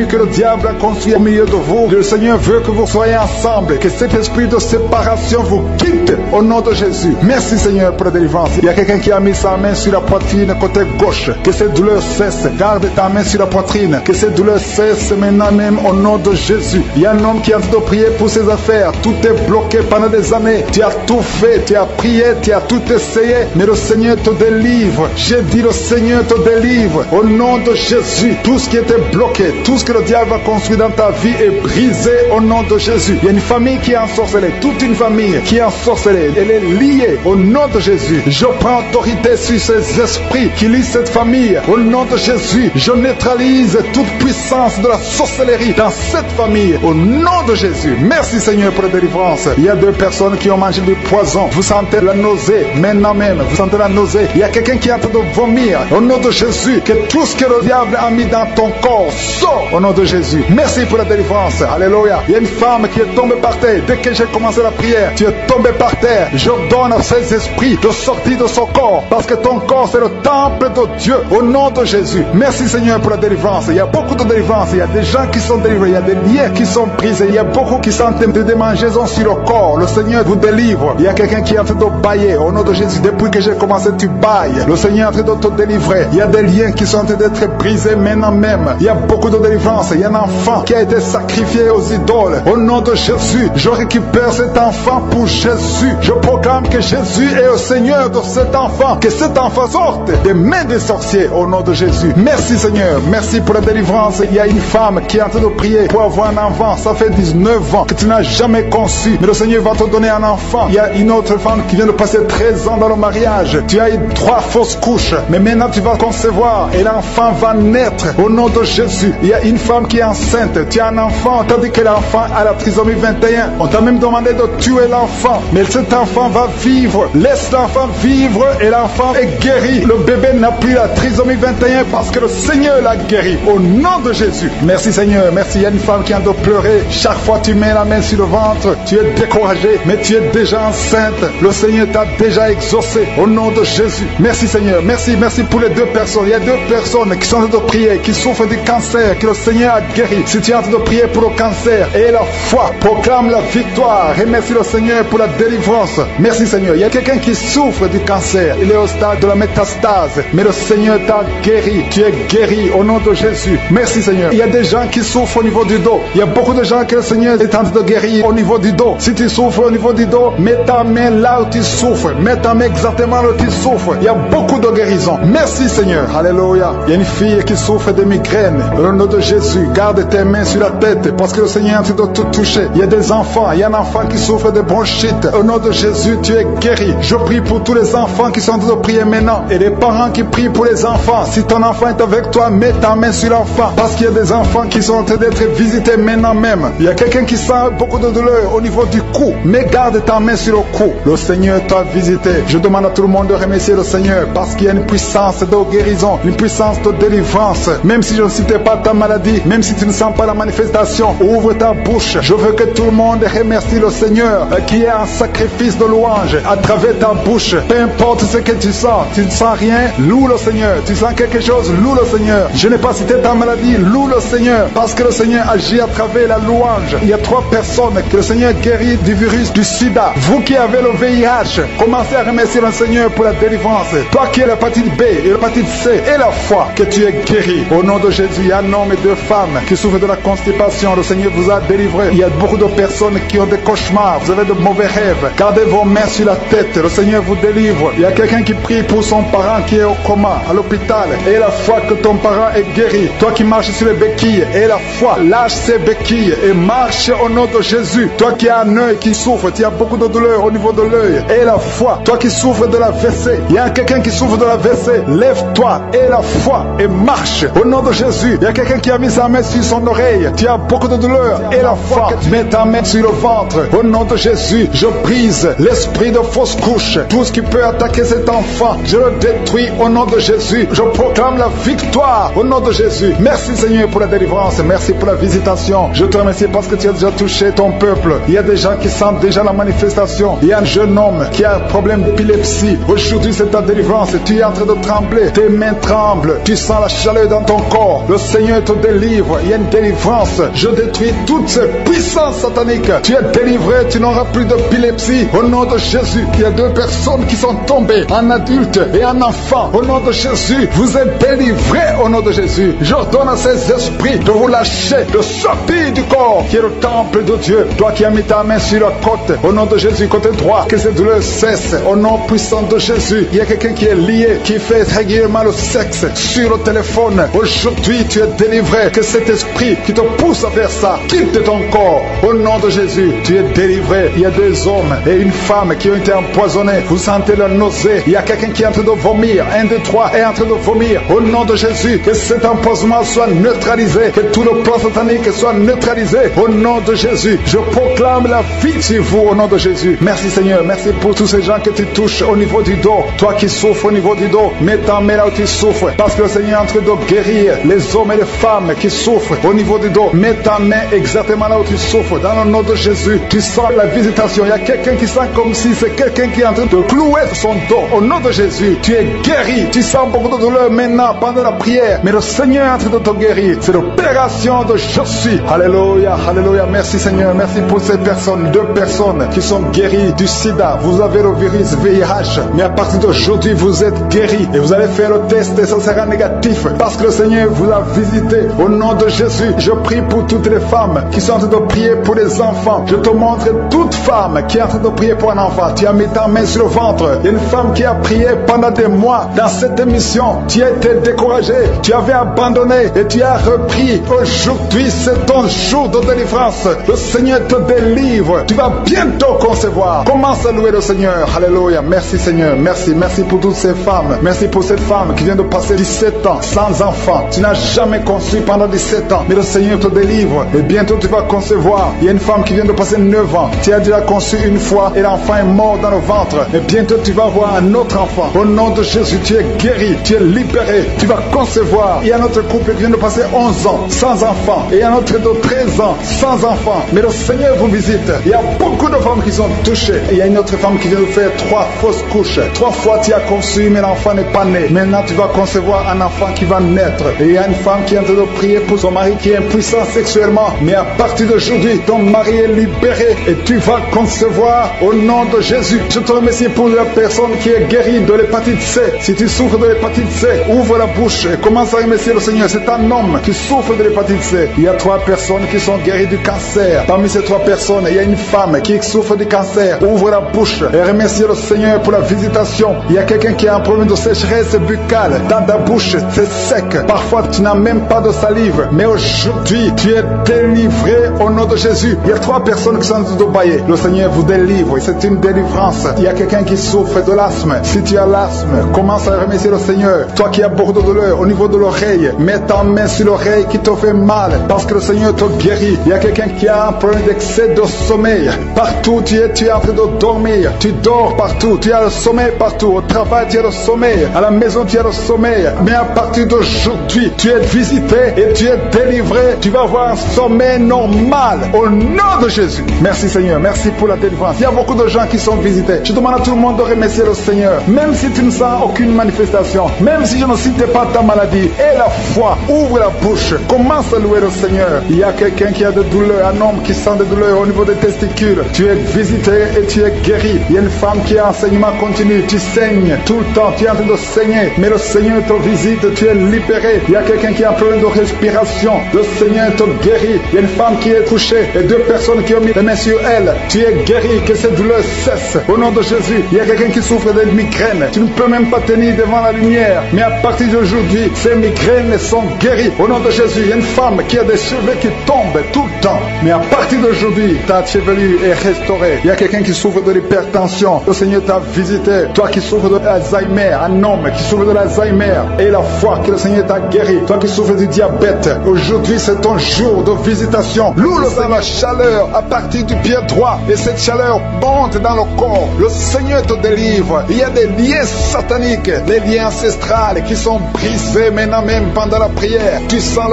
que le diable a construit au milieu de vous. Le Seigneur veut que vous soyez ensemble. Que cet esprit de séparation vous quitte au nom de Jésus. Merci Seigneur pour la délivrance. Il y a quelqu'un qui a mis sa main sur la poitrine côté gauche. Que cette douleur cesse. Garde ta main sur la poitrine. Que cette douleur cesse maintenant même au nom de Jésus. Il y a un homme qui est en train de prier pour ses affaires. Tout est bloqué pendant des années. Tu as tout fait, tu as prié, tu as tout essayé, mais le Seigneur te délivre. J'ai dit le Seigneur te délivre. Au nom de Jésus, tout ce qui était bloqué, tout ce que le diable a construit dans ta vie est brisé au nom de Jésus. Il y a une famille qui est ensorcelée, toute une famille qui est ensorcelée. Elle est liée au nom de Jésus. Je prends autorité sur ces esprits qui lient cette famille. Au nom de Jésus, je neutralise toute puissance de la sorcellerie dans cette famille. Au au nom de Jésus. Merci Seigneur pour la délivrance. Il y a 2 personnes qui ont mangé du poison. Vous sentez la nausée, maintenant même, vous sentez la nausée. Il y a quelqu'un qui est en train de vomir. Au nom de Jésus, que tout ce que le diable a mis dans ton corps sort au nom de Jésus. Merci pour la délivrance. Alléluia. Il y a une femme qui est tombée par terre. Dès que j'ai commencé la prière, tu es tombé par terre. Je donne à ces esprits de sortir de son corps, parce que ton corps c'est le temple de Dieu. Au nom de Jésus. Merci Seigneur pour la délivrance. Il y a beaucoup de délivrance. Il y a des gens qui sont délivrés. Il y a des liens qui sont brisés. Il y a beaucoup qui sont en train de démangeaisons sur le corps. Le Seigneur vous délivre. Il y a quelqu'un qui est en train de bailler. Au nom de Jésus, depuis que j'ai commencé, tu bailles. Le Seigneur est en train de te délivrer. Il y a des liens qui sont en train d'être brisés maintenant même. Il y a beaucoup de délivrance. Il y a un enfant qui a été sacrifié aux idoles. Au nom de Jésus, je récupère cet enfant pour Jésus. Je proclame que Jésus est le Seigneur de cet enfant. Que cet enfant sorte des mains des sorciers au nom de Jésus. Merci Seigneur. Merci pour la délivrance. Il y a une femme qui est en train de prier pour avoir un enfant. Ça fait 19 ans que tu n'as jamais conçu. Mais le Seigneur va te donner un enfant. Il y a une autre femme qui vient de passer 13 ans dans le mariage. Tu as eu 3 fausses couches. Mais maintenant tu vas concevoir et l'enfant va naître au nom de Jésus. Il y a une femme qui est enceinte. Tu as un enfant tandis que l'enfant a la trisomie 21. On t'a même demandé de tuer l'enfant. Mais cet enfant va vivre. Laisse l'enfant vivre et l'enfant est guéri. Le bébé n'a plus la trisomie 21 parce que le Seigneur l'a guéri. Au nom de Jésus. Merci Seigneur. Merci. Il y a une femme qui a de pleurer. Chaque fois tu mets la main sur le ventre, tu es découragé, mais tu es déjà enceinte. Le Seigneur t'a déjà exaucé. Au nom de Jésus. Merci Seigneur. Merci. Merci pour les 2 personnes. Il y a 2 personnes qui sont en train de prier, qui souffrent du cancer, que le Seigneur a guéri. Si tu es en train de prier pour le cancer et la foi, proclame la victoire. Remercie le Seigneur pour la délivrance. Merci Seigneur. Il y a quelqu'un qui souffre du cancer. Il est au stade de la métastase. Mais le Seigneur t'a guéri. Tu es guéri au nom de Jésus. Merci Seigneur. Il y a des gens qui souffrent au niveau du dos. Il y a beaucoup de gens que le Seigneur est en train de guérir au niveau du dos. Si tu souffres au niveau du dos, mets ta main là où tu souffres. Mets ta main exactement là où tu souffres. Il y a beaucoup de guérisons. Merci Seigneur. Alléluia. Il y a une fille qui souffre de migraines. Au nom de Jésus, garde tes mains sur la tête parce que le Seigneur est en train de tout toucher. Il y a des enfants. Il y a un enfant qui souffre de bronchite. Au nom de Jésus, tu es guéri. Je prie pour tous les enfants qui sont en train de prier maintenant et les parents qui prient pour les enfants. Si ton enfant est avec toi, mets ta main sur l'enfant parce qu'il y a des enfants qui sont en train d'être visités maintenant même. Il y a quelqu'un qui sent beaucoup de douleur au niveau du cou, mais garde ta main sur le cou. Le Seigneur t'a visité. Je demande à tout le monde de remercier le Seigneur parce qu'il y a une puissance de guérison, une puissance de délivrance. Même si je ne citais pas ta maladie, même si tu ne sens pas la manifestation, ouvre ta bouche. Je veux que tout le monde remercie le Seigneur qui est un sacrifice de louange à travers ta bouche. Peu importe ce que tu ne sens rien, loue le Seigneur. Tu sens quelque chose, loue le Seigneur. Je n'ai pas cité ta maladie, loue le Seigneur parce que le Seigneur agit à travers la louange. Il y a 3 personnes que le Seigneur guérit du virus du sida. Vous qui avez le VIH, commencez à remercier le Seigneur pour la délivrance. Toi qui as l'hépatite B et l'hépatite C et la foi, que tu es guéri. Au nom de Jésus, il y a un homme et 2 femmes qui souffrent de la constipation. Le Seigneur vous a délivré. Il y a beaucoup de personnes qui ont des cauchemars. Vous avez de mauvais rêves. Gardez vos mains sur la tête. Le Seigneur vous délivre. Il y a quelqu'un qui prie pour son parent qui est au coma, à l'hôpital. Et la foi que ton parent est guéri. Toi qui marches sur les béquilles, et la foi, lâche ces béquilles et marche au nom de Jésus. Toi qui as un œil qui souffre, tu as beaucoup de douleur au niveau de l'œil. Et la foi, toi qui souffres de la WC, il y a quelqu'un qui souffre de la WC, lève-toi et la foi et marche au nom de Jésus. Il y a quelqu'un qui a mis sa main sur son oreille, tu as beaucoup de douleur et la foi, mets ta main sur le ventre. Au nom de Jésus, je brise l'esprit de fausse couche. Tout ce qui peut attaquer cet enfant, je le détruis au nom de Jésus. Je proclame la victoire au nom de Jésus. Merci Seigneur pour la délivrance, merci pour la visitation. Je te remercie parce que tu as déjà touché ton peuple. Il y a des gens qui sentent déjà la manifestation. Il y a un jeune homme qui a un problème d'épilepsie. Aujourd'hui c'est ta délivrance. Tu es en train de trembler. Tes mains tremblent. Tu sens la chaleur dans ton corps. Le Seigneur te délivre. Il y a une délivrance. Je détruis toutes ces puissances sataniques. Tu es délivré. Tu n'auras plus d'épilepsie. Au nom de Jésus. Il y a 2 personnes qui sont tombées. Un adulte et un enfant. Au nom de Jésus. Vous êtes délivrés au nom de Jésus. J'ordonne à ces esprits de vous lâcher, de sortir du corps qui est le temple de Dieu. Toi qui as mis ta main sur la côte, au nom de Jésus, côté droit, que cette douleur cesse. Au nom puissant de Jésus. Il y a quelqu'un qui est lié, qui fait régulièrement le sexe sur le téléphone. Aujourd'hui, tu es délivré. Que cet esprit qui te pousse vers ça quitte ton corps. Au nom de Jésus, tu es délivré. Il y a 2 hommes et une femme qui ont été empoisonnés. Vous sentez la nausée. Il y a quelqu'un qui est en train de vomir. 1, 2, 3 est en train de vomir. Au nom de Jésus, que cet empoisonnement soit neutralisé. Que tout le plan satanique soit neutralisé neutralisé au nom de Jésus. Je proclame la vie sur vous au nom de Jésus. Merci Seigneur, merci pour tous ces gens que tu touches au niveau du dos. Toi qui souffres au niveau du dos, mets ta main là où tu souffres, parce que le Seigneur est en train de guérir les hommes et les femmes qui souffrent au niveau du dos. Mets ta main exactement là où tu souffres, dans le nom de Jésus. Tu sens la visitation. Il y a quelqu'un qui sent comme si c'est quelqu'un qui est en train de clouer son dos. Au nom de Jésus, tu es guéri. Tu sens beaucoup de douleur maintenant pendant la prière, mais le Seigneur est en train de te guérir. C'est l'opération de je suis. Alléluia, alléluia. Merci Seigneur, merci pour ces personnes, 2 personnes qui sont guéries du sida. Vous avez le virus VIH, mais à partir d'aujourd'hui, vous êtes guéris et vous allez faire le test et ça sera négatif parce que le Seigneur vous a visité. Au nom de Jésus, je prie pour toutes les femmes qui sont en train de prier pour les enfants. Je te montre toute femme qui est en train de prier pour un enfant. Tu as mis ta main sur le ventre. Il y a une femme qui a prié pendant des mois dans cette émission. Tu as été découragé, tu avais abandonné et tu as repris. Aujourd'hui, c'est ton jour de délivrance. Le Seigneur te délivre. Tu vas bientôt concevoir. Commence à louer le Seigneur. Alléluia. Merci Seigneur. Merci. Merci pour toutes ces femmes. Merci pour cette femme qui vient de passer 17 ans sans enfant. Tu n'as jamais conçu pendant 17 ans. Mais le Seigneur te délivre. Et bientôt tu vas concevoir. Il y a une femme qui vient de passer 9 ans. Tu as déjà conçu une fois et l'enfant est mort dans le ventre. Et bientôt tu vas avoir un autre enfant. Au nom de Jésus, tu es guéri. Tu es libéré. Tu vas concevoir. Il y a un autre couple qui vient de passer 11 ans sans enfant. Et un autre de 13 ans sans enfant. Mais le Seigneur vous visite. Il y a beaucoup de femmes qui sont touchées. Et il y a une autre femme qui vient de faire 3 fausses couches. 3 fois tu as conçu, mais l'enfant n'est pas né. Maintenant tu vas concevoir un enfant qui va naître. Et il y a une femme qui est en train de prier pour son mari qui est impuissant sexuellement. Mais à partir d'aujourd'hui, ton mari est libéré et tu vas concevoir au nom de Jésus. Je te remercie pour la personne qui est guérie de l'hépatite C. Si tu souffres de l'hépatite C, ouvre la bouche et commence à remercier le Seigneur. C'est un homme qui souffre de l'hépatite C. Il y a 3 personnes qui sont guéries du cancer. Parmi ces 3 personnes, il y a une femme qui souffre du cancer. Ouvre la bouche et remercie le Seigneur pour la visitation. Il y a quelqu'un qui a un problème de sécheresse buccale. Dans ta bouche, c'est sec. Parfois, tu n'as même pas de salive. Mais aujourd'hui, tu es délivré au nom de Jésus. Il y a 3 personnes qui sont en train de bailler. Le Seigneur vous délivre. C'est une délivrance. Il y a quelqu'un qui souffre de l'asthme. Si tu as l'asthme, commence à remercier le Seigneur. Toi qui as beaucoup de douleur au niveau de l'oreille, mets ta main sur l'oreille qui te fait mal parce que le Seigneur te guérit. Il y a quelqu'un qui a un problème d'excès de sommeil. Partout tu es en train de dormir. Tu dors partout. Tu as le sommeil partout. Au travail, tu as le sommeil. À la maison, tu as le sommeil. Mais à partir d'aujourd'hui, tu es visité et tu es délivré. Tu vas avoir un sommeil normal au nom de Jésus. Merci Seigneur. Merci pour la délivrance. Il y a beaucoup de gens qui sont visités. Je demande à tout le monde de remercier le Seigneur. Même si tu ne sens aucune manifestation, même si je ne citais pas ta maladie, et la foi, ouvre la bouche. Commence à louer le Seigneur. Il y a quelqu'un qui a des douleurs, un homme qui sent des douleurs au niveau des testicules. Tu es visité et tu es guéri. Il y a une femme qui a enseignement continu. Tu saignes tout le temps. Tu es en train de saigner. Mais le Seigneur te visite. Tu es libéré. Il y a quelqu'un qui a un problème de respiration. Le Seigneur te guérit. Il y a une femme qui est couchée et 2 personnes qui ont mis les mains sur elle. Tu es guéri. Que cette douleur cesse. Au nom de Jésus. Il y a quelqu'un qui souffre de migraines. Tu ne peux même pas tenir devant la lumière. Mais à partir d'aujourd'hui, ces migraines sont guéries. Au nom de Jésus, il y a une femme qui a des cheveux qui tombent tout le temps. Mais à partir d'aujourd'hui, ta chevelure est restaurée. Il y a quelqu'un qui souffre de l'hypertension. Le Seigneur t'a visité. Toi qui souffres de l'Alzheimer, un homme qui souffre de l'Alzheimer, et la foi que le Seigneur t'a guéri. Toi qui souffres du diabète, aujourd'hui c'est ton jour de visitation. Loue le Seigneur, la chaleur à partir du pied droit. Et cette chaleur monte dans le corps. Le Seigneur te délivre. Il y a des liens sataniques, des liens ancestrales qui sont brisés maintenant même pendant la prière. Tu sens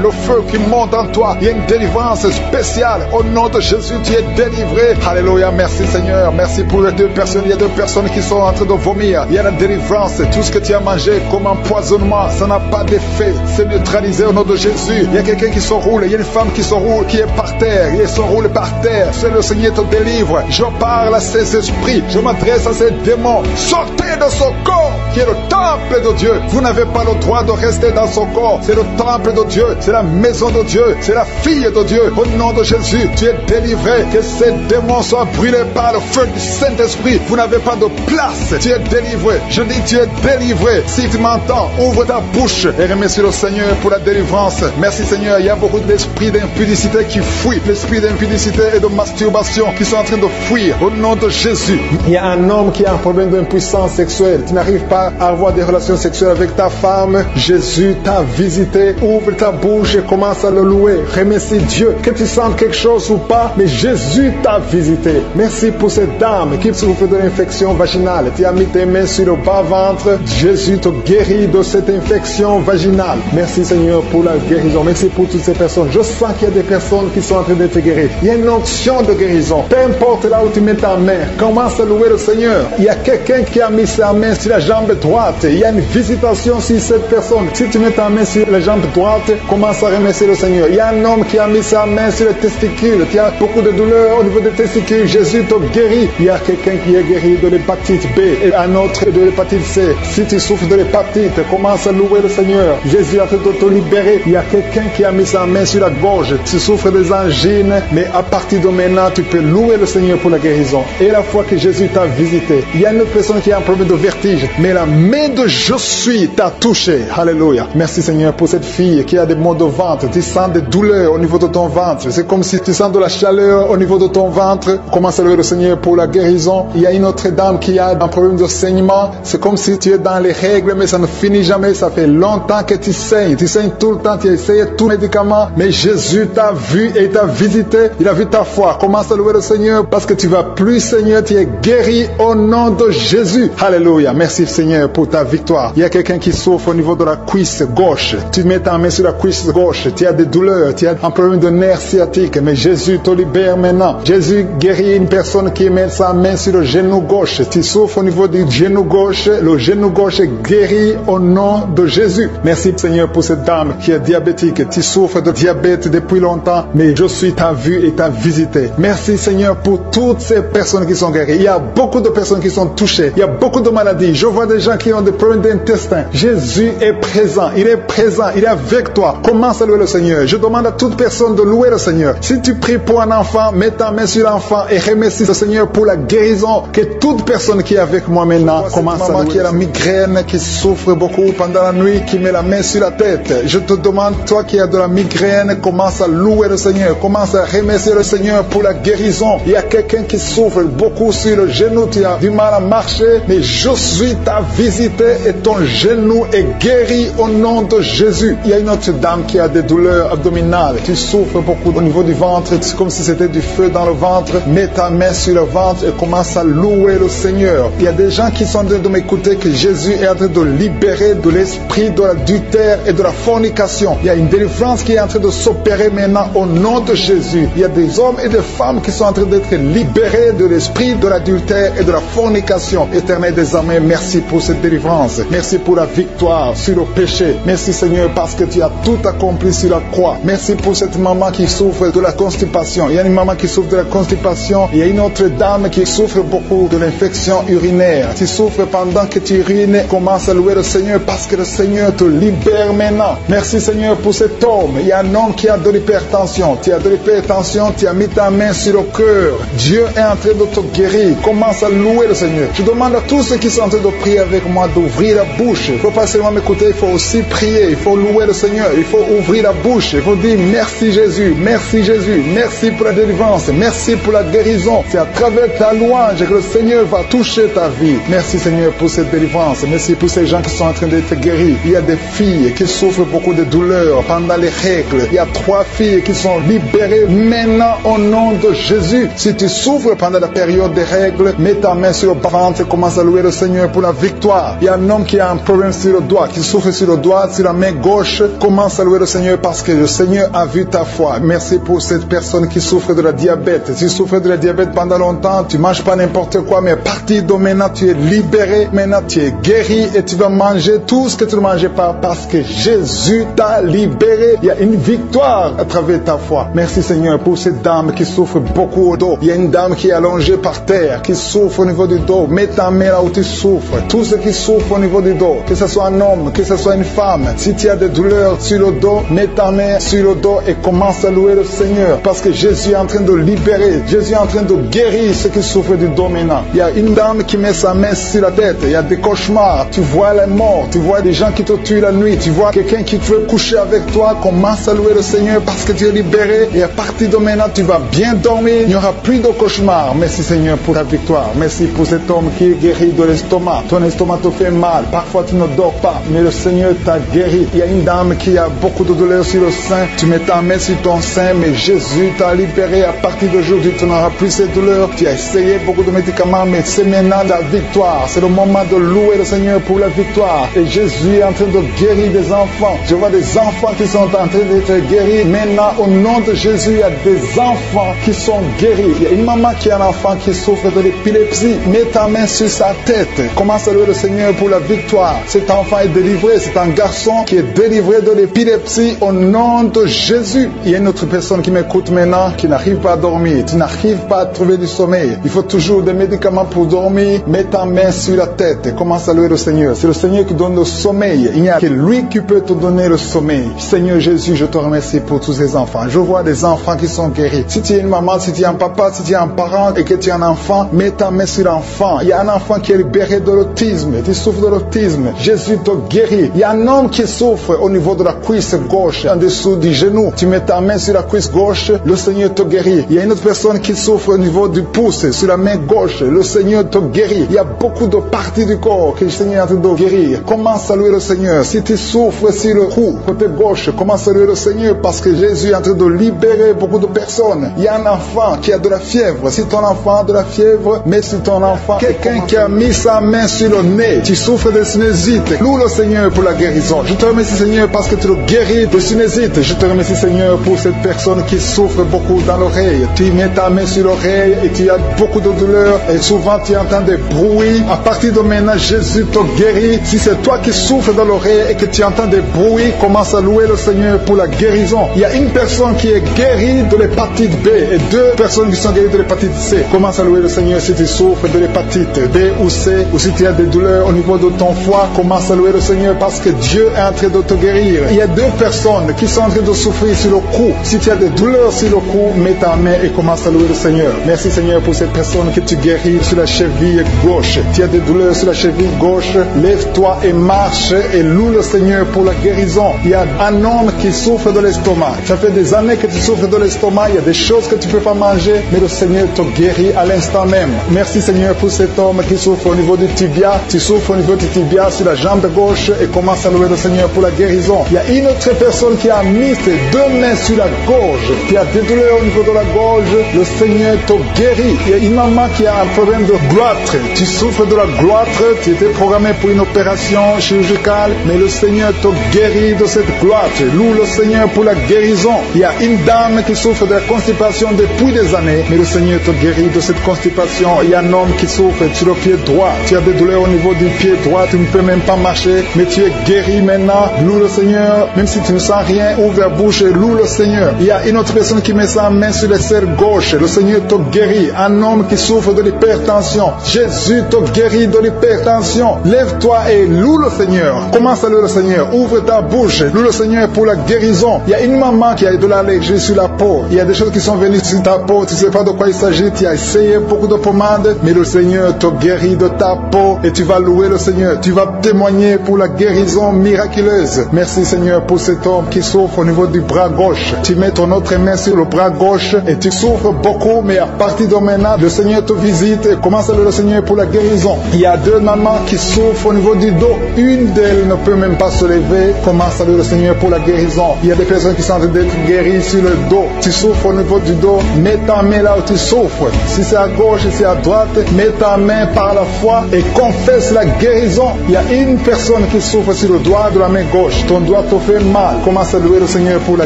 le feu qui monte en toi. Il y a une délivrance spéciale. Au nom de Jésus, tu es délivré. Alléluia, merci Seigneur. Merci pour les 2 personnes. Il y a 2 personnes qui sont en train de vomir. Il y a la délivrance. Tout ce que tu as mangé comme empoisonnement, ça n'a pas d'effet. C'est neutralisé au nom de Jésus. Il y a quelqu'un qui se roule. Il y a une femme qui se roule, qui est par terre. Il se roule par terre. C'est le Seigneur te délivre. Je parle à ces esprits. Je m'adresse à ces démons. Sortez de son corps qui est le temple de Dieu. Vous n'avez pas le droit de rester dans son corps. C'est le temple de Dieu. C'est la maison de Dieu. C'est la fille de Dieu. Au nom de Jésus, tu es délivré. Que ces démons soient brûlés par le feu du Saint-Esprit. Vous n'avez pas de place. Tu es délivré. Je dis tu es délivré. Si tu m'entends, ouvre ta bouche et remercie le Seigneur pour la délivrance. Merci Seigneur. Il y a beaucoup d'esprits d'impudicité qui fuient. L'esprit d'impudicité et de masturbation qui sont en train de fuir. Au nom de Jésus. Il y a un homme qui a un problème d'impuissance sexuelle. Tu n'arrives pas à avoir des relations sexuelles avec ta femme. Jésus t'a visité. Ouvre ta bouche et commence à le louer. Remercie Dieu que tu sentes quelque chose ou pas, mais Jésus t'a visité. Merci pour cette dame qui souffre de l'infection vaginale. Tu as mis tes mains sur le bas-ventre. Jésus te guérit de cette infection vaginale. Merci Seigneur pour la guérison. Merci pour toutes ces personnes. Je sens qu'il y a des personnes qui sont en train d'être guéries. Il y a une onction de guérison. Peu importe là où tu mets ta main, commence à louer le Seigneur. Il y a quelqu'un qui a mis sa main sur la jambe droite. Il y a une visitation sur cette personne. Si tu mets ta main sur la jambe droite, commence à remercier le Seigneur. Il y a un homme qui a mis sa main sur les testicules. Tu as beaucoup de douleurs au niveau des testicules. Jésus te guérit. Il y a quelqu'un qui est guéri de l'hépatite B et un autre de l'hépatite C. Si tu souffres de l'hépatite, commence à louer le Seigneur. Jésus a fait te libérer. Il y a quelqu'un qui a mis sa main sur la gorge. Tu souffres des angines, mais à partir de maintenant, tu peux louer le Seigneur pour la guérison. Et la fois que Jésus t'a visité, il y a une autre personne qui a un problème de vertige, mais la main de je suis t'a touché. Alléluia. Merci Seigneur pour cette fille qui a des maux de ventre. Tu sens des douleurs au niveau de ton ventre. C'est comme si tu sens de la chaleur au niveau de ton ventre. Commence à louer le Seigneur pour la guérison. Il y a une autre dame qui a un problème de saignement. C'est comme si tu es dans les règles, mais ça ne finit jamais. Ça fait longtemps que tu saignes. Tu saignes tout le temps. Tu as essayé tout médicament, mais Jésus t'a vu et t'a visité. Il a vu ta foi. Commence à louer le Seigneur parce que tu vas plus Seigneur. Tu es guéri au nom de Jésus. Alléluia. Merci Seigneur pour ta victoire. Il y a quelqu'un qui souffre au niveau de la cuisse gauche. Tu mets ta main sur la cuisse gauche. Tu as des douleurs. Tu as un problème de nerf sciatique, mais Jésus te libère maintenant. Jésus guérit une personne qui met sa main sur le genou gauche. Tu souffres au niveau du genou gauche. Le genou gauche est guéri au nom de Jésus. Merci Seigneur pour cette dame qui est diabétique. Tu souffres de diabète depuis longtemps, mais je suis ta vue et ta visité. Merci Seigneur pour toutes ces personnes qui sont guéries. Il y a beaucoup de personnes qui sont touchées. Il y a beaucoup de maladies. Je vois des gens qui ont des problèmes d'intestin. Jésus est présent. Il est présent. Il est avec toi. Commence à louer le Seigneur. Je demande à toute personne de louer le Seigneur. Si tu pries pour un enfant, mets ta main sur l'enfant et remercie le Seigneur pour la guérison. Que toute personne qui est avec moi maintenant commence à louer. Qui a la migraine, qui souffre beaucoup pendant la nuit, qui met la main sur la tête. Je te demande, toi qui as de la migraine, commence à louer le Seigneur. Commence à remercier le Seigneur pour la guérison. Il y a quelqu'un qui souffre beaucoup sur le genou. Tu as du mal à marcher, mais je suis ta visité et ton genou est guéri au nom de Jésus. Il y a une autre dame qui a des douleurs abdominales. Tu souffres beaucoup au niveau du ventre. C'est comme si c'était du feu dans le ventre. Mets ta main sur le ventre et commence à louer le Seigneur. Il y a des gens qui sont en train de m'écouter que Jésus est en train de libérer de l'esprit de l'adultère et de la fornication. Il y a une délivrance qui est en train de s'opérer maintenant au nom de Jésus. Il y a des hommes et des femmes qui sont en train d'être libérés de l'esprit de l'adultère et de la fornication. Éternel des armées, merci pour cette délivrance. Merci pour la victoire sur le péché. Merci Seigneur parce que tu as tout accompli sur la croix. Merci pour cette maman qui souffre de la constipation. Il y a une maman qui souffre de la constipation. Il y a une autre dame qui souffre beaucoup de l'infection urinaire. Tu souffres pendant que tu urines. Commence à louer le Seigneur parce que le Seigneur te libère maintenant. Merci Seigneur pour cet homme. Il y a un homme qui a de l'hypertension. Tu as de l'hypertension, tu as mis ta main sur le cœur. Dieu est en train de te guérir. Commence à louer le Seigneur. Je demande à tous ceux qui sont en train de prier avec moi d'ouvrir la bouche. Il ne faut pas seulement m'écouter, il faut aussi prier. Il faut louer le Seigneur. Il faut ouvrir la bouche. Il faut dire merci Jésus, merci Jésus, merci pour la délivrance, merci pour la guérison. C'est à travers ta louange que le Seigneur va toucher ta vie. Merci Seigneur pour cette délivrance. Merci pour ces gens qui sont en train d'être guéris. Il y a des filles qui souffrent beaucoup de douleurs pendant les règles. Il y a 3 filles qui sont libérées maintenant au nom de Jésus. Si tu souffres pendant la période des règles, mets ta main sur le ventre et commence à louer le Seigneur pour la victoire. Il y a un homme qui a un problème sur le doigt, qui souffre sur le doigt, sur la main gauche. Commence à louer le Seigneur parce que le Seigneur a vu ta foi. Merci pour cette personne qui souffre de la diabète. Si tu souffres de la diabète pendant longtemps, tu manges pas n'importe quoi, mais à partir de maintenant, tu es libéré. Maintenant, tu es guéri et tu vas manger tout ce que tu ne mangeais pas parce que Jésus t'a libéré. Il y a une victoire à travers ta foi. Merci Seigneur pour cette dame qui souffre beaucoup au dos. Il y a une dame qui est allongée par terre, qui souffre au niveau du dos. Mets ta main là où tu souffres. Tous ceux qui souffrent au niveau du dos, que ce soit un homme, que ce soit une femme, si tu as des douleurs sur le dos, mets ta main sur le dos et commence à louer le Seigneur parce que Jésus est en train de libérer. Jésus est en train de guérir ceux qui souffrent du dos maintenant. Il y a une dame qui met sa main sur la tête. Il y a des cauchemars. Tu vois les morts. Tu vois des gens qui te tuent la nuit. Tu vois quelqu'un qui veut coucher avec toi. Commence à louer le Seigneur parce que tu es libéré. Et à partir de maintenant, tu vas bien dormir. Il n'y aura plus de cauchemars. Merci Seigneur pour ta victoire. Merci pour cet homme qui est guéri de l'estomac. Ton estomac te fait mal. Parfois, tu ne dors pas. Mais le Seigneur t'a guéri. Il y a une dame qui a beaucoup de douleurs sur le sein. Tu mets ta main sur ton sein, mais Jésus t'a libéré. À partir d'aujourd'hui, tu n'auras plus cette douleur. Tu as essayé beaucoup de médicaments, mais c'est maintenant la victoire. C'est le moment de louer le Seigneur pour la victoire. Et Jésus est en train de guérir des enfants. Je vois des enfants qui sont en train d'être guéris. Maintenant, au nom de Jésus, il y a des enfants qui sont guéris. Il y a une maman qui a un enfant qui souffre de l'épilepsie. Mets ta main sur sa tête. Commence à louer le Seigneur pour la victoire. Cet enfant est délivré. C'est un garçon qui est délivré de l'épilepsie au nom de Jésus. Il y a une autre personne qui m'écoute maintenant qui n'arrive pas à dormir. Tu n'arrives pas à trouver du sommeil. Il faut toujours des médicaments pour dormir. Mets ta main sur la tête et commence à louer le Seigneur. C'est le Seigneur qui donne le sommeil. Il n'y a que lui qui peut te donner le sommeil. Seigneur Jésus, je te remercie pour tous ces enfants. Je vois des enfants qui sont guéris. Si tu es une maman, si tu es un papa, si tu es un parent et que tu es un enfant, mets ta main sur l'enfant. Il y a un enfant qui est libéré de l'autisme. Tu souffres de l'autisme. Jésus te guérit. Il y a un homme qui souffre au niveau de la cuisse gauche, en dessous du genou. Tu mets ta main sur la cuisse gauche, le Seigneur te guérit. Il y a une autre personne qui souffre au niveau du pouce, sur la main gauche, le Seigneur te guérit. Il y a beaucoup de parties du corps que le Seigneur est en train de guérir. Commence à louer le Seigneur. Si tu souffres sur le cou, côté gauche, commence à louer le Seigneur parce que Jésus est en train de libérer beaucoup de personnes. Il y a un enfant qui a de la fièvre. Si ton enfant a de la fièvre, mets sur ton enfant. Quelqu'un qui a mis sa main sur le nez, tu souffres de sinusite. Loue le Seigneur pour la guérison. Je te remercie Seigneur parce que tu le guéris de sinusite. Je te remercie Seigneur pour cette personne qui souffre beaucoup dans l'oreille. Tu mets ta main sur l'oreille et tu as beaucoup de douleur et souvent tu entends des bruits. À partir de maintenant, Jésus te guérit. Si c'est toi qui souffres dans l'oreille et que tu entends des bruits, commence à louer le Seigneur pour la guérison. Il y a une personne qui est guérie de l'hépatite B et 2 personnes qui sont guéries de l'hépatite C. Commence à louer le Seigneur si tu souffres de l'hépatite B ou C, ou si tu as des douleurs au niveau de ton foie. Commence à louer le Seigneur parce que Dieu est en train de te guérir. Il y a 2 personnes qui sont en train de souffrir sur le cou. Si tu as des douleurs sur le cou, mets ta main et commence à louer le Seigneur. Merci Seigneur pour cette personne que tu guéris sur la cheville gauche. Tu as des douleurs sur la cheville gauche, lève-toi et marche et loue le Seigneur pour la guérison. Il y a un homme qui souffre de l'estomac. Ça fait des années que tu souffres de l'estomac. Il y a des choses que tu ne peux pas manger, mais le Seigneur te guérit à l'instant même. Merci Seigneur pour cet homme qui souffre au niveau du tibia. Tu souffres au niveau du tibia sur la jambe gauche et commence à louer le Seigneur pour la guérison. Il y a une autre personne qui a mis ses 2 mains sur la gorge. Tu as des douleurs au niveau de la gorge. Le Seigneur te guérit. Il y a une maman qui a un problème de gloître. Tu souffres de la gloître. Tu étais programmé pour une opération chirurgicale, mais le Seigneur te guérit de cette gloître. Loue le Seigneur pour la guérison. Il y a une dame qui souffre de la constipation depuis des années, mais le Seigneur te guérit de cette constipation. Il y a un homme qui souffre sur le pied droit. Tu as des douleurs au niveau du pied droit. Tu ne peux même pas marcher, mais tu es guéri maintenant. Loue le Seigneur. Même si tu ne sens rien, ouvre la bouche et loue le Seigneur. Il y a une autre personne qui met sa main sur l'aisselle gauche. Le Seigneur te guérit. Un homme qui souffre de l'hypertension. Jésus te guérit de l'hypertension. Lève-toi et loue le Seigneur. Commence à louer le Seigneur. Ouvre ta bouche. Loue le Seigneur pour la guérison. Il y a une maman qui a de l'allergie sur la peau. Il y a des choses qui sont venues sur ta peau. Tu ne sais pas de quoi il s'agit. Tu as essayé beaucoup de pommades, mais le Seigneur te guérit de ta peau et tu vas louer le Seigneur. Tu vas témoigner pour la guérison miraculeuse. Merci Seigneur pour cet homme qui souffre au niveau du bras gauche. Tu mets ton autre main sur le bras gauche et tu souffres beaucoup, mais à partir de maintenant, le Seigneur te visite et commence à louer le Seigneur pour la guérison. Il y a 2 mamans qui souffrent au niveau du dos. Une d'elles ne peut même pas se lever. Commence à louer le Seigneur pour la guérison. Il y a des personnes qui sont en train d'être guéries sur le dos. Tu souffres au niveau du dos. Mets ta main là où tu souffres. Si c'est à gauche, si c'est à droite, mets ta main par la foi et confesse la guérison. Il y a une personne qui souffre sur le doigt de la main gauche. Ton doigt te fait mal. Commence à louer le Seigneur pour la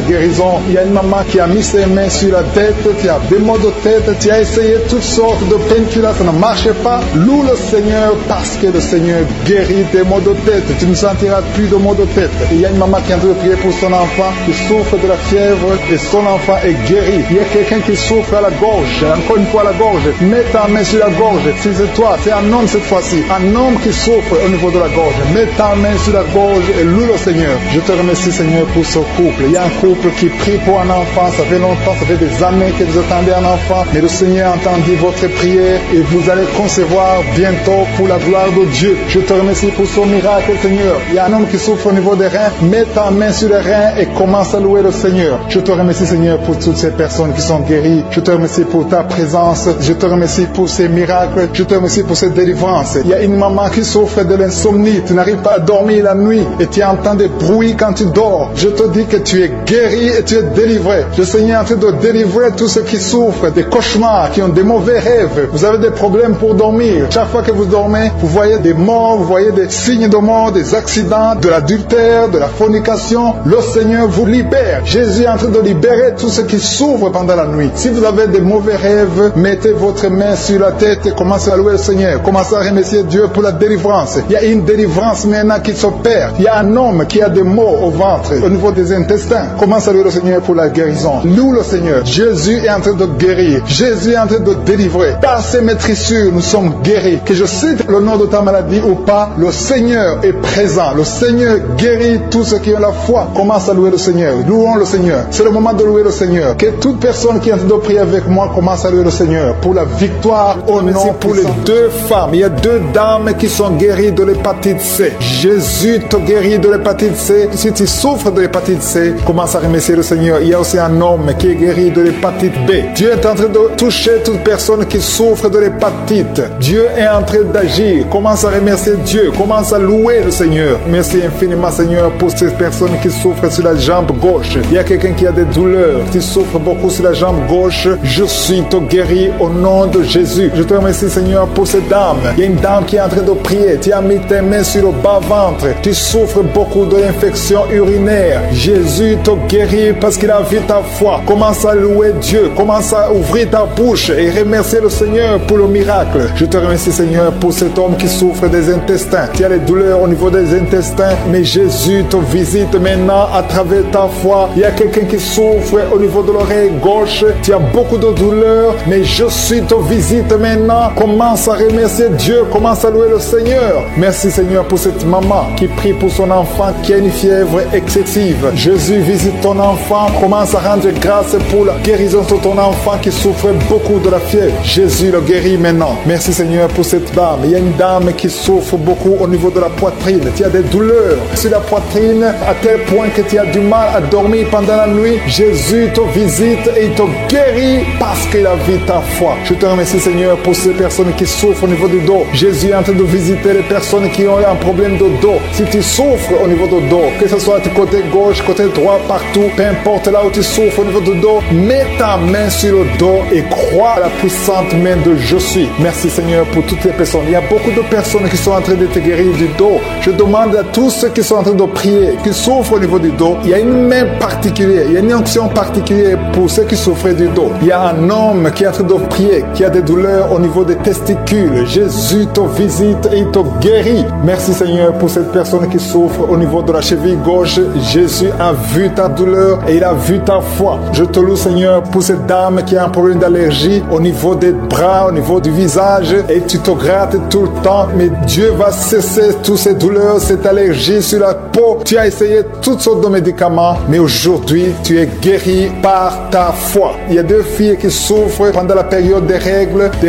guérison. Il y a une maman qui a mis ses mains sur la tête. Tu as des maux de tête. Tu as essayé toutes sortes de painkillers. Ça ne marchait pas. Loue le Seigneur parce que le Seigneur guérit tes maux de tête. Tu ne sentiras plus de maux de tête. Il y a une maman qui est en train de prier pour son enfant qui souffre de la fièvre et son enfant est guéri. Il y a quelqu'un qui souffre à la gorge. Encore une fois à la gorge. Mets ta main sur la gorge. Si c'est toi, c'est un homme cette fois-ci. Un homme qui souffre au niveau de la gorge. Mets ta main sur la gorge et loue le Seigneur. Je te remercie Seigneur pour ce couple. Il y a un couple qui prie pour un enfant. Ça fait longtemps, ça fait des années que vous attendez un enfant. Mais le Seigneur a entendu votre prière et vous allez concevoir bientôt pour la gloire de Dieu. Je te remercie pour ce miracle Seigneur. Il y a un homme qui souffre au niveau des reins. Mets ta main sur les reins et commence à louer le Seigneur. Je te remercie Seigneur pour toutes ces personnes qui sont guéries. Je te remercie pour ta présence. Je te remercie pour ces miracles. Je te remercie pour cette délivrance. Il y a une maman qui souffre de l'insomnie. Tu n'arrives pas à dormir la nuit et tu entends des bruits quand tu dors. Je te dis que tu es es guéri et tu es délivré. Le Seigneur est en train de délivrer tous ceux qui souffrent des cauchemars, qui ont des mauvais rêves. Vous avez des problèmes pour dormir. Chaque fois que vous dormez, vous voyez des morts, vous voyez des signes de mort, des accidents, de l'adultère, de la fornication. Le Seigneur vous libère. Jésus est en train de libérer tous ceux qui souffrent pendant la nuit. Si vous avez des mauvais rêves, mettez votre main sur la tête et commencez à louer le Seigneur. Commencez à remercier Dieu pour la délivrance. Il y a une délivrance maintenant qui s'opère. Il y a un homme qui a des maux au ventre, au niveau des intestins. Commence à louer le Seigneur pour la guérison. Loue le Seigneur. Jésus est en train de guérir. Jésus est en train de délivrer. Par ses maîtrissures, nous sommes guéris. Que je cite le nom de ta maladie ou pas, le Seigneur est présent. Le Seigneur guérit tous ceux qui ont la foi. Commence à louer le Seigneur. Louons le Seigneur. C'est le moment de louer le Seigneur. Que toute personne qui est en train de prier avec moi commence à louer le Seigneur pour la victoire au nom. Pour les deux femmes, il y a deux dames qui sont guéries de l'hépatite C. Jésus te guérit de l'hépatite C. Si tu souffres de l'hépatite C, commence à remercier le Seigneur. Il y a aussi un homme qui est guéri de l'hépatite B. Dieu est en train de toucher toute personne qui souffre de l'hépatite. Dieu est en train d'agir. Commence à remercier Dieu. Commence à louer le Seigneur. Merci infiniment, Seigneur, pour ces personnes qui souffrent sur la jambe gauche. Il y a quelqu'un qui a des douleurs. Tu souffres beaucoup sur la jambe gauche. Je suis te guéri au nom de Jésus. Je te remercie, Seigneur, pour cette dame. Il y a une dame qui est en train de prier. Tu as mis tes mains sur le bas-ventre. Tu souffres beaucoup de l'infection urinaire. Jésus te guérit parce qu'il a vu ta foi. Commence à louer Dieu. Commence à ouvrir ta bouche et remercier le Seigneur pour le miracle. Je te remercie, Seigneur, pour cet homme qui souffre des intestins. Tu as les douleurs au niveau des intestins, mais Jésus te visite maintenant à travers ta foi. Il y a quelqu'un qui souffre au niveau de l'oreille gauche. Tu as beaucoup de douleurs, mais je suis te visite maintenant. Commence à remercier Dieu. Commence à louer le Seigneur. Merci, Seigneur, pour cette maman qui prie pour son enfant qui a une fièvre excessive. Jésus visite ton enfant. Commence à rendre grâce pour la guérison de ton enfant qui souffre beaucoup de la fièvre. Jésus le guérit maintenant. Merci, Seigneur, pour cette dame. Il y a une dame qui souffre beaucoup au niveau de la poitrine. Tu as des douleurs sur la poitrine à tel point que tu as du mal à dormir pendant la nuit. Jésus te visite et il te guérit parce qu'il a vu ta foi. Je te remercie, Seigneur, pour ces personnes qui souffrent au niveau du dos. Jésus est en train de visiter les personnes qui ont un problème de dos. Si tu souffres au niveau du dos, que ce soit du côté gauche, côté droit, partout, peu importe là où tu souffres au niveau du dos, mets ta main sur le dos et crois à la puissante main de Je suis. Merci, Seigneur, pour toutes les personnes. Il y a beaucoup de personnes qui sont en train de te guérir du dos. Je demande à tous ceux qui sont en train de prier, qui souffrent au niveau du dos, il y a une main particulière, il y a une onction particulière pour ceux qui souffrent du dos. Il y a un homme qui est en train de prier, qui a des douleurs au niveau des testicules. Jésus te visite et il te guérit. Merci, Seigneur, pour cette personne qui souffre au niveau de la cheville gauche. Jésus a vu ta douleur et il a vu ta foi. Je te loue, Seigneur, pour cette dame qui a un problème d'allergie au niveau des bras, au niveau du visage, et tu te grattes tout le temps, mais Dieu va cesser toutes ces douleurs, cette allergie sur la peau. Tu as essayé toutes sortes de médicaments, mais aujourd'hui, tu es guéri par ta foi. Il y a deux filles qui souffrent pendant la période des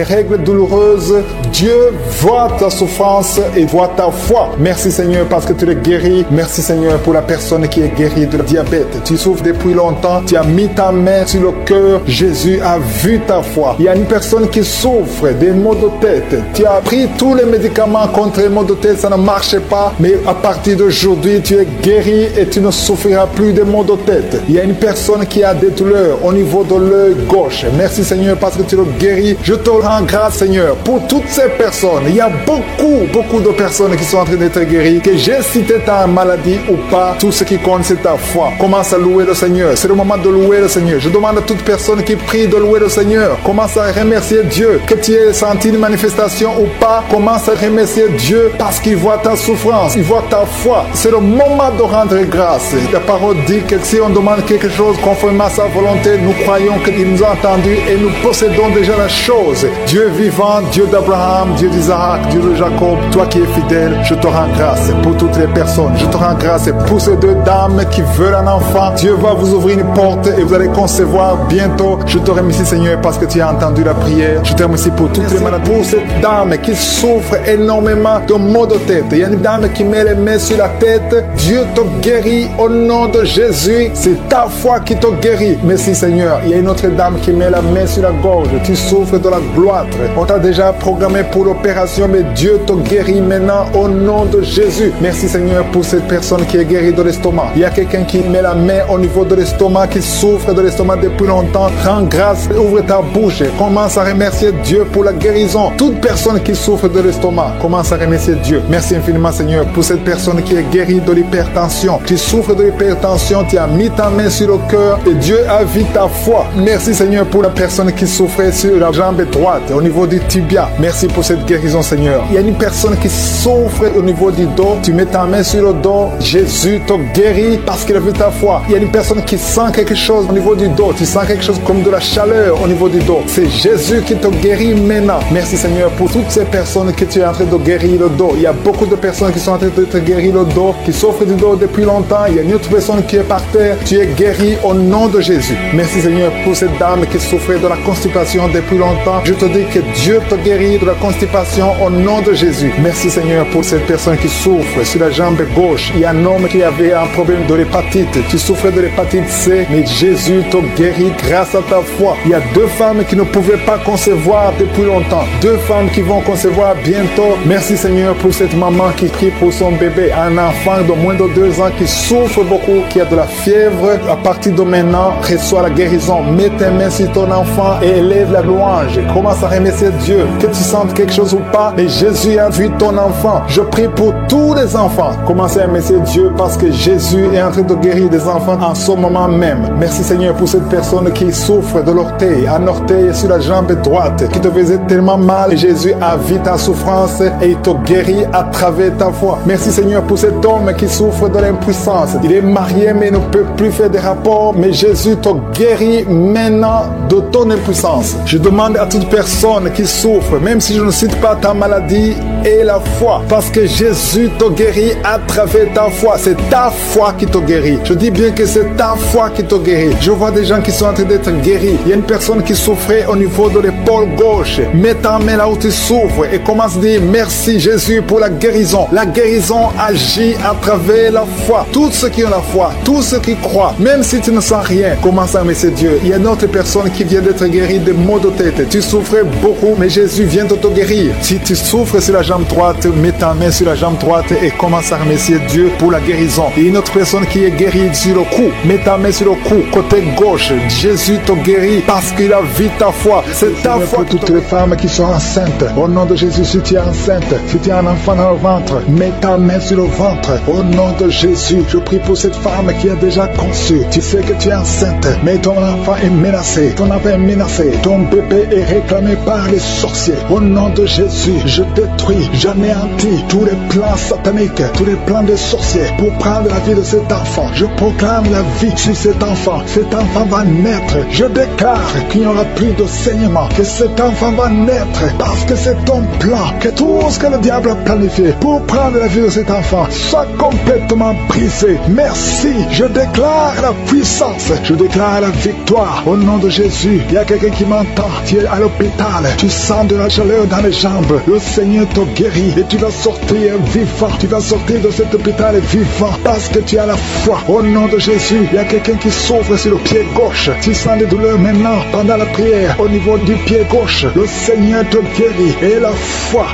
règles douloureuses. Dieu voit ta souffrance et voit ta foi. Merci, Seigneur, parce que tu les guéris. Merci, Seigneur, pour la personne qui est guérie de diabète. Tu souffres depuis longtemps. Tu as mis ta main sur le cœur. Jésus a vu ta foi. Il y a une personne qui souffre des maux de tête. Tu as pris tous les médicaments contre les maux de tête. Ça ne marchait pas. Mais à partir d'aujourd'hui, tu es guéri et tu ne souffriras plus des maux de tête. Il y a une personne qui a des douleurs au niveau de l'œil gauche. Merci, Seigneur, parce que tu le guéris. Je te rends grâce, Seigneur, pour toutes ces personnes. Il y a beaucoup de personnes qui sont en train d'être guéries. Que j'ai cité ta maladie ou pas, tout ce qui compte, c'est ta foi. Commence à louer le Seigneur. C'est le moment de louer le Seigneur. Je demande à toute personne qui prie de louer le Seigneur. Commence à remercier Dieu. Que tu aies senti une manifestation ou pas, commence à remercier Dieu parce qu'il voit ta souffrance, il voit ta foi. C'est le moment de rendre grâce. La parole dit que si on demande quelque chose conformément à sa volonté, nous croyons qu'il nous a entendus et nous possédons déjà la chose. Dieu vivant, Dieu d'Abraham, Dieu d'Isaac, Dieu de Jacob, toi qui es fidèle, je te rends grâce pour toutes les personnes. Je te rends grâce pour ces deux dames qui veulent un enfant. Dieu va vous ouvrir une porte et vous allez concevoir bientôt. Je te remercie, Seigneur, parce que tu as entendu la prière. Je te remercie pour toutes les maladies. Pour cette dame qui souffre énormément de maux de tête. Il y a une dame qui met les mains sur la tête. Dieu te guérit au nom de Jésus. C'est ta foi qui te guérit. Merci, Seigneur. Il y a une autre dame qui met la main sur la gorge. Tu souffres de la gloître. On t'a déjà programmé pour l'opération, mais Dieu te guérit maintenant au nom de Jésus. Merci, Seigneur, pour cette personne qui est guérie de l'estomac. Il y a quelqu'un qui qui met la main au niveau de l'estomac, qui souffre de l'estomac depuis longtemps, rends grâce, ouvre ta bouche, commence à remercier Dieu pour la guérison. Toute personne qui souffre de l'estomac, commence à remercier Dieu. Merci infiniment Seigneur pour cette personne qui est guérie de l'hypertension. Tu souffres de l'hypertension, tu as mis ta main sur le cœur et Dieu a vu ta foi. Merci Seigneur pour la personne qui souffrait sur la jambe droite, au niveau du tibia. Merci pour cette guérison Seigneur. Il y a une personne qui souffre au niveau du dos, tu mets ta main sur le dos, Jésus te guérit parce qu'il a vu ta foi. Il y a une personne qui sent quelque chose au niveau du dos, tu sens quelque chose comme de la chaleur au niveau du dos. C'est Jésus qui te guérit maintenant. Merci Seigneur pour toutes ces personnes que tu es en train de guérir le dos. Il y a beaucoup de personnes qui sont en train de te guérir le dos, qui souffrent du dos depuis longtemps. Il y a une autre personne qui est par terre. Tu es guéri au nom de Jésus. Merci Seigneur pour cette dame qui souffrait de la constipation depuis longtemps. Je te dis que Dieu te guérit de la constipation au nom de Jésus. Merci Seigneur pour cette personne qui souffre sur la jambe gauche. Il y a un homme qui avait un problème de l'hépatite. Tu souffrais de l'hépatite C, mais Jésus te guérit grâce à ta foi. Il y a 2 femmes qui ne pouvaient pas concevoir depuis longtemps. 2 femmes qui vont concevoir bientôt. Merci Seigneur pour cette maman qui prie pour son bébé. Un enfant de moins de 2 ans qui souffre beaucoup, qui a de la fièvre. À partir de maintenant, reçois la guérison. Mets tes mains sur ton enfant et élève la louange. Commence à remercier Dieu. Que tu sentes quelque chose ou pas, mais Jésus a vu ton enfant. Je prie pour tous les enfants. Commencez à remercier Dieu parce que Jésus est en train de guérir des enfants en ce moment même. Merci Seigneur pour cette personne qui souffre de l'orteil, un orteil sur la jambe droite, qui te faisait tellement mal. Jésus a vu ta souffrance et il te guérit à travers ta foi. Merci Seigneur pour cet homme qui souffre de l'impuissance. Il est marié mais ne peut plus faire des rapports, mais Jésus te guérit maintenant de ton impuissance. Je demande à toute personne qui souffre, même si je ne cite pas ta maladie, et la foi, parce que Jésus te guérit à travers ta foi. C'est ta foi qui te guérit. Je dis bien que c'est ta foi qui te guérit. Je vois des gens qui sont en train d'être guéris. Il y a une personne qui souffrait au niveau de l'épaule gauche. Mets ta main là où tu souffres et commence à dire merci Jésus pour la guérison. La guérison agit à travers la foi. Tous ceux qui ont la foi, tous ceux qui croient, même si tu ne sens rien, commence à remercier Dieu. Il y a une autre personne qui vient d'être guérie de maux de tête. Tu souffrais beaucoup, mais Jésus vient de te guérir. Si tu souffres sur la jambe droite, mets ta main sur la jambe droite et commence à remercier Dieu pour la guérison. Il y a une autre personne qui est guérie sur le cou. Mets ta main sur le cou, côté gauche. Jésus te guérit parce qu'il a vu ta foi. C'est ta foi. Pour toutes les femmes qui sont enceintes, au nom de Jésus, si tu es enceinte, si tu as un enfant dans le ventre, mets ta main sur le ventre. Au nom de Jésus, je prie pour cette femme qui a déjà conçu. Tu sais que tu es enceinte, mais ton enfant est menacé. Ton enfant est menacé. Ton bébé est réclamé par les sorciers. Au nom de Jésus, je détruis, j'anéantis tous les plans sataniques, tous les plans des sorciers pour prendre la vie de cet enfant. Je proclame la vie sur cet enfant. Cet enfant va naître. Je déclare qu'il n'y aura plus de saignement, que cet enfant va naître parce que c'est ton plan, que tout ce que le diable a planifié pour prendre la vie de cet enfant soit complètement brisé. Merci. Je déclare la puissance. Je déclare la victoire au nom de Jésus. Il y a quelqu'un qui m'entend. Tu es à l'hôpital. Tu sens de la chaleur dans les jambes. Le Seigneur te guérit et tu vas sortir vivant. Tu vas sortir de cet hôpital vivant parce que tu as la foi. Au nom de Jésus, il y a quelqu'un qui souffre sur le pied gauche. Tu sens des douleurs maintenant pendant la prière au niveau du pied gauche. Le Seigneur te guérit. Et la foi,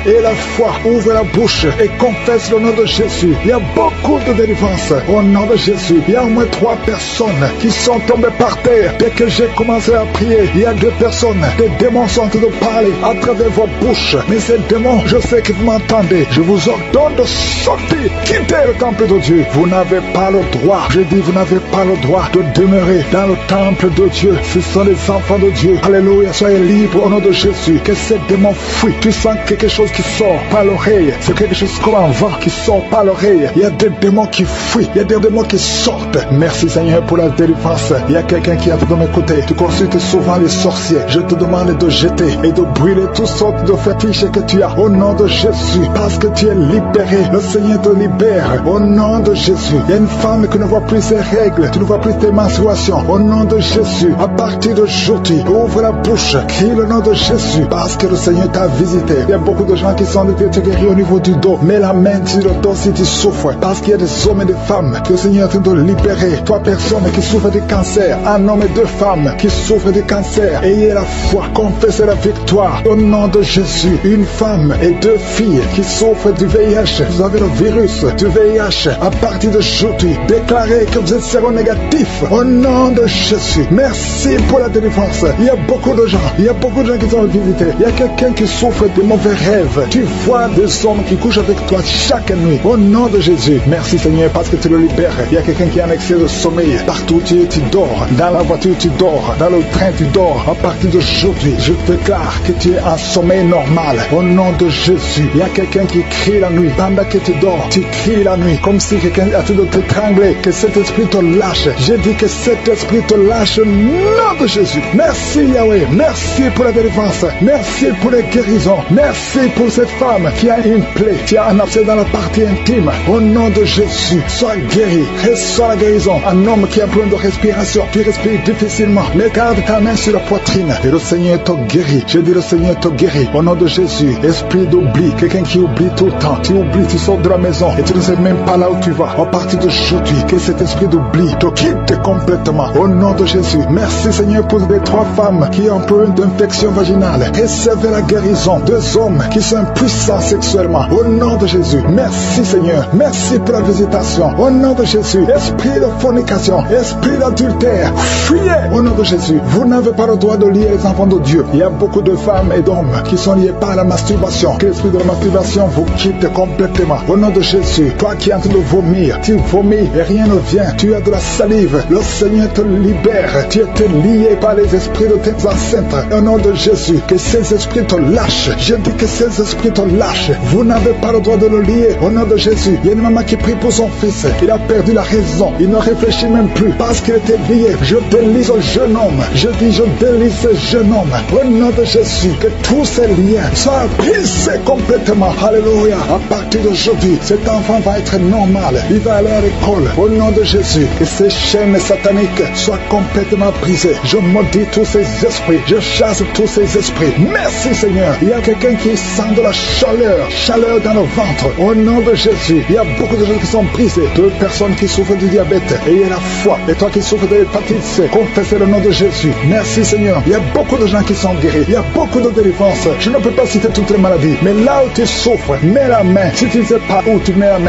ouvre la bouche et confesse le nom de Jésus. Il y a beaucoup de délivrance au nom de Jésus. Il y a au moins 3 personnes qui sont tombées par terre. Dès que j'ai commencé à prier, il y a 2 personnes. Des démons sont en train de parler à travers vos bouches. Mais ces démons, je sais que vous m'entendez. Je vous ordonne de sortir, quitter le temple de Dieu. Vous n'avez pas le droit. Je dis, vous n'avez pas le droit de demeurer dans le temple de Dieu. Ce sont les enfants de Dieu. Alléluia, soyez libres au nom de Jésus. Que ces démons fuient. Tu sens quelque chose qui sort par l'oreille. C'est quelque chose comme un vent qui sort par l'oreille. Il y a des démons qui fuient. Il y a des démons qui sortent. Merci Seigneur pour la délivrance. Il y a quelqu'un qui a de mes côtés. Tu consultes souvent les sorciers. Je te demande de jeter et de brûler toutes sortes de fétiches que tu as au nom de Jésus. Parce que tu es libéré. Le Seigneur te libère au nom de Jésus. Il y a une femme qui ne voit plus ses règles. Tu ne vois plus tes menstruations. Au nom de Jésus. À partir d'aujourd'hui, ouvre la bouche. Crie le nom de Jésus. Parce que le Seigneur t'a visité. Il y a beaucoup de gens qui sont en train de te guérir au niveau du dos. Mets la main sur le dos si tu souffres. Parce qu'il y a des hommes et des femmes que le Seigneur est en train de libérer. 3 personnes qui souffrent de cancer. Un homme et 2 femmes qui souffrent de cancer. Ayez la foi. Confessez la victoire. Au nom de Jésus. Une femme et 2 filles qui souffrent du VIH. Vous avez le virus du VIH. À partir d'aujourd'hui, déclarez déclarer que vous êtes séronégatif. Au nom de Jésus, merci pour la délivrance. Il y a beaucoup de gens qui sont visités. Il y a quelqu'un qui souffre de mauvais rêves. Tu vois des hommes qui couchent avec toi chaque nuit. Au nom de Jésus, merci Seigneur parce que tu le libères. Il y a quelqu'un qui a un excès de sommeil. Partout tu dors. Dans la voiture tu dors. Dans le train tu dors. À partir d'aujourd'hui, je déclare que tu es en sommeil normal. Au nom de Jésus, il y a quelqu'un qui crie la nuit. Pendant que tu dors, tu cries la nuit. Comme si quelqu'un a essayé de t'étrangler. Que cet esprit te lâche. J'ai dit que cet esprit te lâche au nom de Jésus. Merci Yahweh. Merci pour la délivrance. Merci pour les guérisons. Merci pour cette femme qui a une plaie, qui a un abcès dans la partie intime. Au nom de Jésus, sois guéri. Reçois la guérison. Un homme qui a besoin de respiration, qui respire difficilement. Mais garde ta main sur la poitrine. Et le Seigneur te guérit. Je dis le Seigneur te guérit. Au nom de Jésus, esprit d'oubli. Quelqu'un qui oublie tout le temps. Tu oublies, tu sors de la maison et tu ne sais même pas là où tu vas. À partir d'aujourd'hui, que cet esprit d'oubli te quitte complètement. Au nom de Jésus. Merci Seigneur pour les 3 femmes qui ont peu d'infection vaginale. Recevez la guérison. 2 hommes qui sont puissants sexuellement. Au nom de Jésus. Merci Seigneur. Merci pour la visitation. Au nom de Jésus. Esprit de fornication. Esprit d'adultère. Fuyez. Au nom de Jésus. Vous n'avez pas le droit de lier les enfants de Dieu. Il y a beaucoup de femmes et d'hommes qui sont liés par la masturbation. Que l'esprit de la masturbation vous quitte complètement. Au nom de Jésus. Toi qui es en train de vomir. Tu vomis et rien ne vient. Tu as de la salive. Le Seigneur te libère. Tu es lié par les esprits de tes ancêtres. Au nom de Jésus. Que ces esprits te lâchent. Je dis que ces esprits te lâchent. Vous n'avez pas le droit de le lier. Au nom de Jésus. Il y a une maman qui prie pour son fils. Il a perdu la raison. Il ne réfléchit même plus parce qu'il était lié. Je délie ce jeune homme. Je dis je délie ce jeune homme. Au nom de Jésus. Que tous ces liens soient brisés complètement. Alléluia. À partir d'aujourd'hui, cet enfant va être normal. Il va aller à l'école. Au nom de Jésus. Que ces chaînes sataniques soient complètement brisées. Je maudis tous ces esprits. Je chasse tous ces esprits. Merci Seigneur. Il y a quelqu'un qui sent de la chaleur dans le ventre. Au nom de Jésus, il y a beaucoup de gens qui sont brisés. 2 personnes qui souffrent du diabète. Ayez la foi. Et toi qui souffres de l'hépatite C, confessez le nom de Jésus. Merci Seigneur. Il y a beaucoup de gens qui sont guéris. Il y a beaucoup de délivrances. Je ne peux pas citer toutes les maladies. Mais là où tu souffres, mets la main. Si tu ne sais pas où tu mets la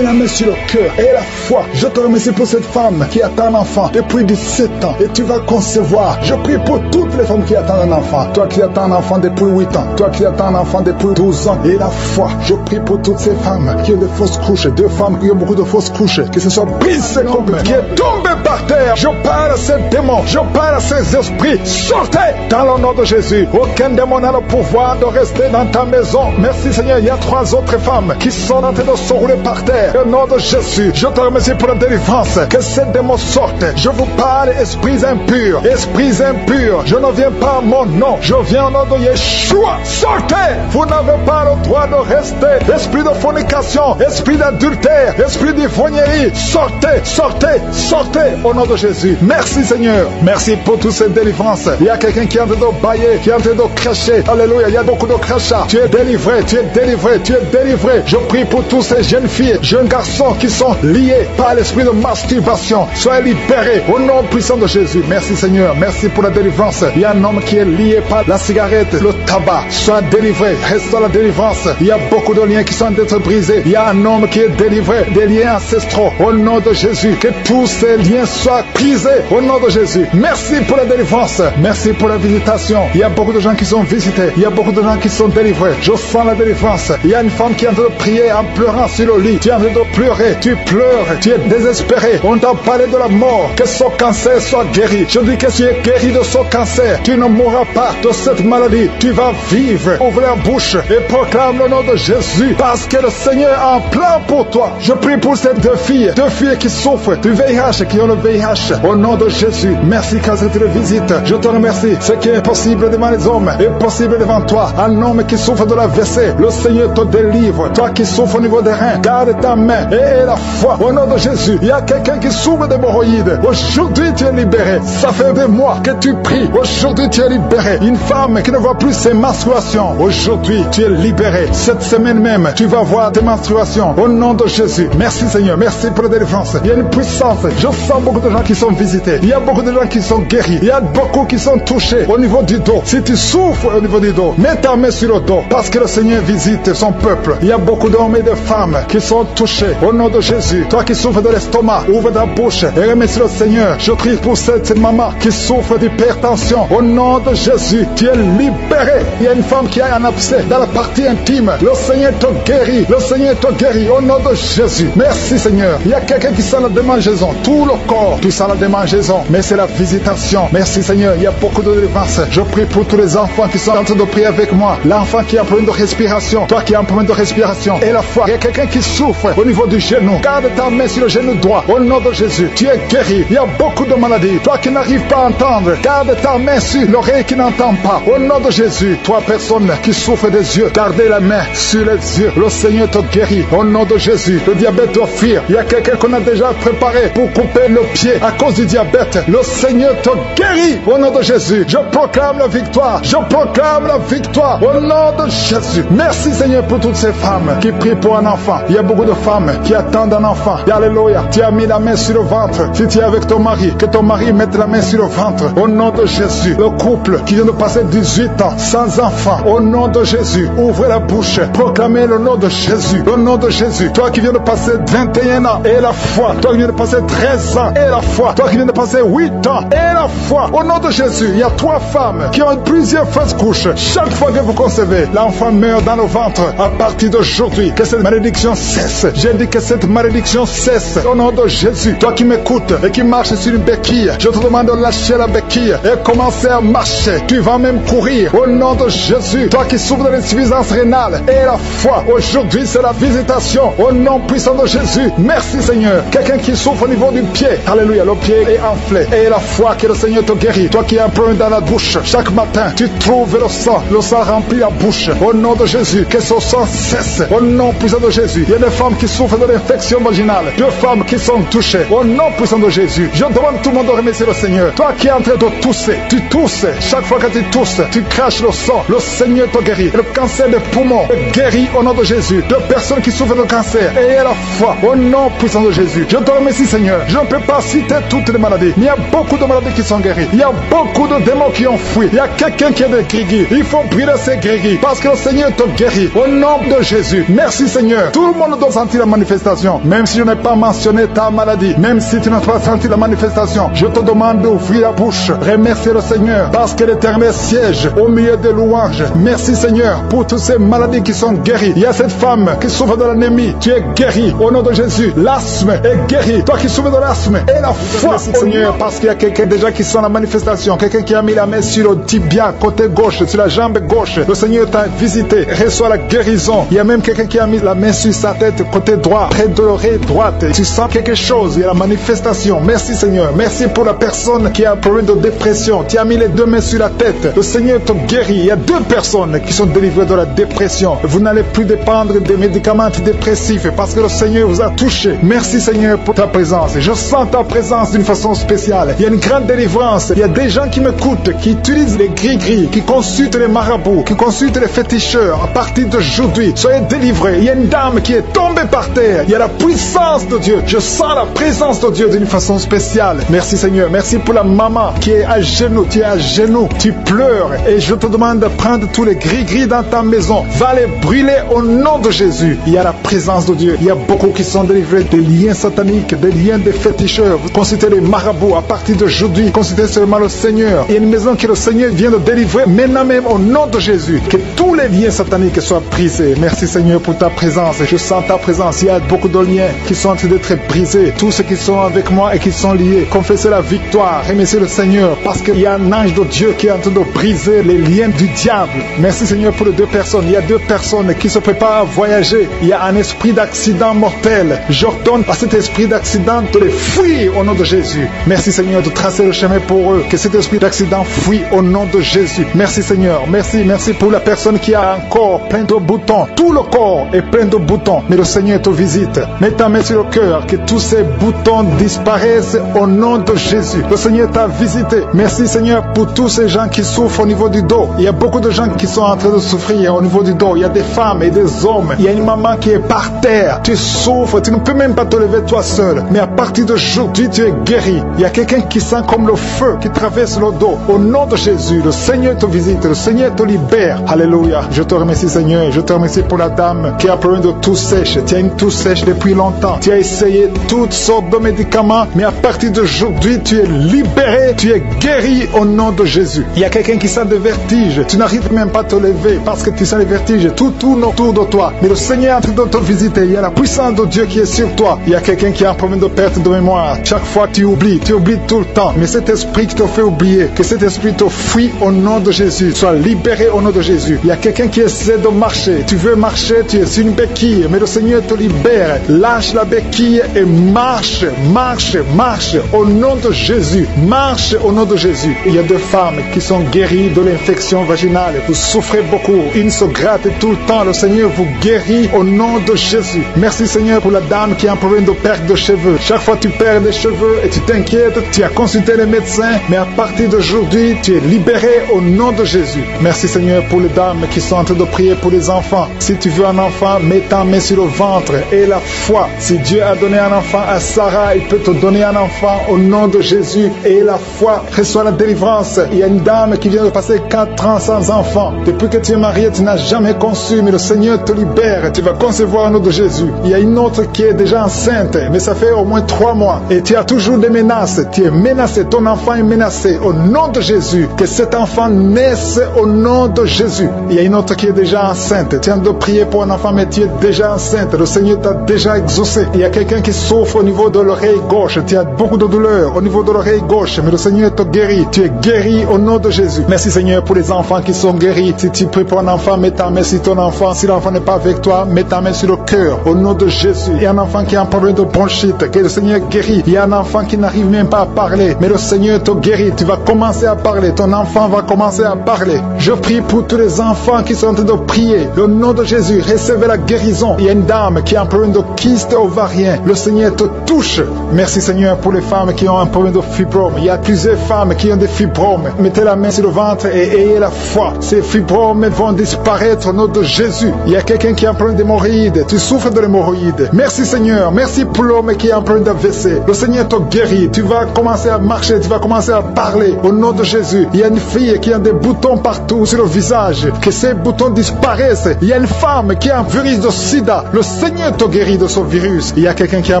main sur le cœur. Et la foi. Je te remercie pour cette femme qui attend un enfant depuis 17 ans. Et tu vas concevoir. Je prie pour toutes les femmes qui attendent un enfant. Toi qui attends un enfant depuis 8 ans. Toi qui attends un enfant depuis 12 ans. Et la foi. Je prie pour toutes ces femmes qui ont de fausses couches. 2 femmes qui ont beaucoup de fausses couches. Que ce soit brisé complètement. Qui est tombé par terre. Je parle à ces démons. Je parle à ces esprits. Sortez dans le nom de Jésus. Aucun démon n'a le pouvoir de rester dans ta maison. Merci Seigneur. Il y a 3 autres femmes qui sont en train de se rouler par terre. Au nom de Jésus. Je te remercie pour la délivrance. Que ces démons sortent. Je vous parle, esprits impurs. Esprits impurs. Je ne viens pas à mon nom. Je viens au nom de Yeshua. Sortez. Vous n'avez pas le droit de rester. Esprit de fornication. Esprit d'adultère. Esprit d'ivrognerie. Sortez. Sortez. Sortez. Au nom de Jésus. Merci Seigneur. Merci pour toutes ces délivrances. Il y a quelqu'un qui est en train de bailler. Qui est en train de cracher. Alléluia. Il y a beaucoup de crachats. Tu es délivré. Tu es délivré. Tu es délivré. Je prie pour tous ces jeunes filles, jeunes garçons qui sont liés par l'esprit de masturbation. Soyez libérés au nom puissant de Jésus. Merci Seigneur. Merci pour la délivrance. Il y a un homme qui est lié par la cigarette, le tabac. Sois délivré. Reste dans la délivrance. Il y a beaucoup de liens qui sont d'être brisés. Il y a un homme qui est délivré des liens ancestraux. Au nom de Jésus. Que tous ces liens soient brisés. Au nom de Jésus. Merci pour la délivrance. Merci pour la visitation. Il y a beaucoup de gens qui sont visités. Il y a beaucoup de gens qui sont délivrés. Je sens la délivrance. Il y a une femme qui est en train de prier en pleurant sur le lit. Tu es en train de pleurer. Tu pleures. Tu es désespéré. On t'a parlé de la mort. Que ce cancer soit guéri. Je dis que tu es guéri de ce cancer. Tu ne mourras pas de cette maladie. Tu vas vivre. Ouvre la bouche et proclame le nom de Jésus. Parce que le Seigneur a un plan pour toi. Je prie pour ces 2 filles. 2 filles qui souffrent du VIH, qui ont le VIH. Au nom de Jésus. Merci quand tu le visites. Je te remercie. Ce qui est possible devant les hommes est possible devant toi. Un homme qui souffre de la WC. Le Seigneur te délivre. Toi qui souffres au niveau des reins. Garde ta main et la foi. Au nom de Jésus. Il y a quelqu'un qui souffre d'hémorroïdes. Aujourd'hui tu es libéré. Ça fait des mois que tu pries. Aujourd'hui tu es libéré. Une femme qui ne voit plus ses menstruations. Aujourd'hui tu es libéré. Cette semaine même tu vas voir tes menstruations. Au nom de Jésus. Merci Seigneur. Merci pour la délivrance. Il y a une puissance. Je sens beaucoup de gens qui sont visités. Il y a beaucoup de gens qui sont guéris. Il y a beaucoup qui sont touchés au niveau du dos. Si tu souffres au niveau du dos, mets ta main sur le dos. Parce que le Seigneur visite son peuple. Il y a beaucoup d'hommes et de femmes qui sont touchés. Au nom de Jésus. Toi qui souffres de l'estomac. l'estomac. Ouvre ta bouche et remercie le Seigneur. Je prie pour cette maman qui souffre d'hypertension. Au nom de Jésus, tu es libéré. Il y a une femme qui a un abcès dans la partie intime. Le Seigneur te guérit. Le Seigneur te guérit. Au nom de Jésus. Merci Seigneur. Il y a quelqu'un qui sent la démangeaison. Tout le corps, tu sens la démangeaison. Mais c'est la visitation. Merci Seigneur. Il y a beaucoup de délivrance. Je prie pour tous les enfants qui sont en train de prier avec moi. L'enfant qui a un problème de respiration. Toi qui as un problème de respiration. Et la foi. Il y a quelqu'un qui souffre au niveau du genou. Garde ta main sur le genou droit. Au nom de Jésus. Tu es guéri. Il y a beaucoup de maladies. Toi qui n'arrives pas à entendre. Garde ta main sur l'oreille qui n'entend pas. Au nom de Jésus. Toi personne qui souffre des yeux. Gardez la main sur les yeux. Le Seigneur te guérit. Au nom de Jésus. Le diabète doit fuir. Il y a quelqu'un qu'on a déjà préparé pour couper le pied à cause du diabète. Le Seigneur te guérit. Au nom de Jésus. Je proclame la victoire. Je proclame la victoire. Au nom de Jésus. Merci Seigneur pour toutes ces femmes qui prient pour un enfant. Il y a beaucoup de femmes qui attendent un enfant. Alléluia. Tu as mis la main sur le ventre. Si tu es avec ton mari, que ton mari mette la main sur le ventre. Au nom de Jésus. Le couple qui vient de passer 18 ans sans enfant. Au nom de Jésus. Ouvrez la bouche. Proclamez le nom de Jésus. Le nom de Jésus. Toi qui viens de passer 21 ans et la foi. Toi qui viens de passer 13 ans et la foi. Toi qui viens de passer 8 ans et la foi. Au nom de Jésus. Il y a 3 femmes qui ont plusieurs fausses couches. Chaque fois que vous concevez, l'enfant meurt dans le ventre. À partir d'aujourd'hui, que cette malédiction cesse. J'ai dit que cette malédiction cesse. Au nom de Jésus. Toi qui m'écoutes et qui marches sur une béquille, je te demande de lâcher la béquille et commencer à marcher. Tu vas même courir. Au nom de Jésus. Toi qui souffres de l'insuffisance rénale et la foi. Aujourd'hui, c'est la visitation. Au nom puissant de Jésus. Merci Seigneur. Quelqu'un qui souffre au niveau du pied. Alléluia. Le pied est enflé. Et la foi que le Seigneur te guérit. Toi qui as un problème dans la bouche. Chaque matin, tu trouves le sang. Le sang remplit la bouche. Au nom de Jésus. Que ce sang cesse. Au nom puissant de Jésus. Il y a des femmes qui souffrent de l'infection vaginale. 2 femmes qui sont touchées. Au nom puissant de Jésus. Je demande tout le monde de remercier le Seigneur. Toi qui es en train de tousser. Tu tousses. Chaque fois que tu tousses, tu craches le sang. Le Seigneur te guérit. Le cancer des poumons est guéri au nom de Jésus. De personnes qui souffrent de cancer. Ayez la foi. Au nom puissant de Jésus. Je te remercie Seigneur. Je ne peux pas citer toutes les maladies. Mais il y a beaucoup de maladies qui sont guéries. Il y a beaucoup de démons qui ont fui. Il y a quelqu'un qui a des grigis. Il faut brûler ces grigis. Parce que le Seigneur te guérit. Au nom de Jésus. Merci Seigneur. Tout le monde doit sentir la manifestation. Même si je n'ai pas mentionné ta maladie. Même si tu n'as pas senti la manifestation. Je te demande d'ouvrir la bouche. Remercier le Seigneur. Parce que l'Éternel siège au milieu des louanges. Merci Seigneur pour toutes ces maladies qui sont guéries. Il y a cette femme qui souffre de l'anémie. Tu es guéri au nom de Jésus. L'asthme est guéri. Toi qui souffres de l'asthme. Et la foi. Merci Seigneur parce qu'il y a quelqu'un déjà qui sent la manifestation. Quelqu'un qui a mis la main sur le tibia côté gauche, sur la jambe gauche. Le Seigneur t'a visité. Reçoit la guérison. Il y a même quelqu'un qui a mis la main sur sa tête côté droit, près de l'oreille droite. Tu sens quelque chose. Il y a la manifestation. Merci Seigneur. Merci pour la personne qui a un problème de dépression. Tu as mis les 2 mains sur la tête. Le Seigneur te guérit. Il y a 2 personnes qui sont délivrées de la dépression. Vous n'allez plus dépendre des médicaments antidépressifs parce que le Seigneur vous a touché. Merci Seigneur pour ta présence. Je sens ta présence d'une façon spéciale. Il y a une grande délivrance. Il y a des gens qui m'écoutent, qui utilisent les gris-gris, qui consultent les marabouts, qui consultent les féticheurs. À partir d'aujourd'hui, soyez délivrés. Il y a une dame qui est tombée par terre. Il y a la puissance de Dieu. Je sens la présence de Dieu d'une façon spéciale. Merci Seigneur. Merci pour la maman qui est à genoux. Tu es à genoux. Tu pleures. Et je te demande de prendre tous les gris-gris dans ta maison. Va les brûler au nom de Jésus. Il y a la présence de Dieu. Il y a beaucoup qui sont délivrés des liens sataniques, des liens des féticheurs. Vous consultez les marabouts. À partir d'aujourd'hui, consultez seulement le Seigneur. Il y a une maison que le Seigneur vient de délivrer maintenant même au nom de Jésus. Que tous les liens sataniques soient brisés. Merci Seigneur pour ta présence. Je sens ta présence. Il y a beaucoup de liens qui sont en train d'être brisés. Tous ceux qui sont avec moi et qui sont liés, confessez la victoire. Remerciez le Seigneur parce qu'il y a un ange de Dieu qui est en train de briser les liens du diable. Merci Seigneur pour les 2 personnes. Il y a 2 personnes qui se préparent à voyager. Il y a un esprit d'accident mortel. J'ordonne à cet esprit d'accident de les fuir au nom de Jésus. Merci Seigneur de tracer le chemin pour eux. Que cet esprit d'accident fuit au nom de Jésus. Merci Seigneur. Merci pour la personne qui a un corps plein de boutons. Tout le corps est plein de boutons. Mais le Seigneur te visite. Mets ta main sur le cœur. Que tous ces boutons disparaissent au nom de Jésus. Le Seigneur t'a visité. Merci Seigneur pour tous ces gens qui souffrent au niveau du dos. Il y a beaucoup de gens qui sont en train de souffrir au niveau du dos. Il y a des femmes et des hommes. Il y a une maman qui est par terre. Tu souffres. Tu ne peux même pas te lever toi seul. Mais à partir d'aujourd'hui, tu es guéri. Il y a quelqu'un qui sent comme le feu qui traverse le dos. Au nom de Jésus, le Seigneur te visite. Le Seigneur te libère. Alléluia. Je te remercie Seigneur. Je te remercie pour la dame qui a un problème de toux sèche. Tu as une toux sèche depuis longtemps. Tu as essayé essayé toutes sortes de médicaments, mais à partir d'aujourd'hui, tu es libéré, tu es guéri au nom de Jésus. Il y a quelqu'un qui sent des vertiges. Tu n'arrives même pas à te lever parce que tu sens les vertiges. Tout tourne autour de toi. Mais le Seigneur est en train de te visiter. Il y a la puissance de Dieu qui est sur toi. Il y a quelqu'un qui a un problème de perte de mémoire. Chaque fois, tu oublies tout le temps. Mais cet esprit qui te fait oublier, que cet esprit te fuit au nom de Jésus. Sois libéré au nom de Jésus. Il y a quelqu'un qui essaie de marcher. Tu veux marcher, tu es sur une béquille. Mais le Seigneur te libère. Lâche la béquille et marche, marche, marche au nom de Jésus. Marche au nom de Jésus. Il y a des femmes qui sont guéries de l'infection vaginale. Vous souffrez beaucoup. Ils se grattent tout le temps. Le Seigneur vous guérit au nom de Jésus. Merci Seigneur pour la dame qui a un problème de perte de cheveux. Chaque fois tu perds des cheveux et tu t'inquiètes, tu as consulté les médecins, mais à partir d'aujourd'hui, tu es libéré au nom de Jésus. Merci Seigneur pour les dames qui sont en train de prier pour les enfants. Si tu veux un enfant, mets ta main sur le ventre et la foi. Si Dieu a donné un enfant à Sarah, il peut te donner un enfant au nom de Jésus. Et la foi, reçoit la délivrance. Il y a une dame qui vient de passer 4 ans sans enfant. Depuis que tu es marié, tu n'as jamais conçu, mais le Seigneur te libère. Tu vas concevoir au nom de Jésus. Il y a une autre qui est déjà enceinte, mais ça fait au moins 3 mois. Et tu as toujours des menaces. Tu es menacé. Ton enfant est menacé. Au nom de Jésus, que cet enfant naisse au nom de Jésus. Il y a une autre qui est déjà enceinte. Tu viens de prier pour un enfant, mais tu es déjà enceinte. Le Seigneur t'a déjà exaucé. Il y a quelqu'un qui souffre au niveau de l'oreille gauche. Tu as beaucoup de douleur au niveau de l'oreille gauche, mais le Seigneur te guérit. Tu es guéri au nom de Jésus. Merci Seigneur pour les enfants qui sont guéris. Si tu pries pour un enfant, mets ta main sur ton enfant. Si l'enfant n'est pas avec toi, mets ta main sur le cœur au nom de Jésus. Il y a un enfant qui a un problème de bronchite, que le Seigneur guérit. Il y a un enfant qui n'arrive même pas à parler, mais le Seigneur te guérit. Tu vas commencer à parler. Ton enfant va commencer à parler. Je prie pour tous les enfants qui sont en train de prier. Le nom de Jésus, recevez la guérison. Il y a une dame qui a un problème de kyste ovarien. Le Seigneur te touche. Merci Seigneur pour les femmes qui ont un problème de fibrome. Il y a plusieurs femmes qui ont des fibromes. Mettez la main sur le ventre et ayez la foi. Ces fibromes vont disparaître au nom de Jésus. Il y a quelqu'un qui a un problème d'hémorroïdes. Tu souffres de l'hémorroïde. Merci Seigneur. Merci pour l'homme qui a un problème d'AVC. Le Seigneur te guérit. Tu vas commencer à marcher. Tu vas commencer à parler au nom de Jésus. Il y a une fille qui a des boutons partout sur le visage. Que ces boutons disparaissent. Il y a une femme qui a un virus de sida. Le Seigneur te guérit de ce virus. Il y a quelqu'un qui a un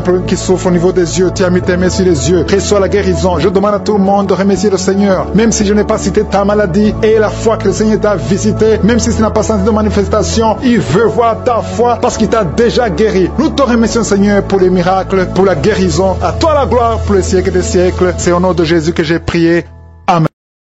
problème qui souffre au niveau des yeux. Tu as mis tes mains sur les yeux. Reçois la guérison. Je demande à tout le monde de remercier le Seigneur. Même si je n'ai pas cité ta maladie et la foi que le Seigneur t'a visité, même si tu n'as pas senti de manifestation, il veut voir ta foi parce qu'il t'a déjà guéri. Nous te remercions Seigneur pour les miracles, pour la guérison. À toi la gloire pour les siècles des siècles. C'est au nom de Jésus que j'ai prié.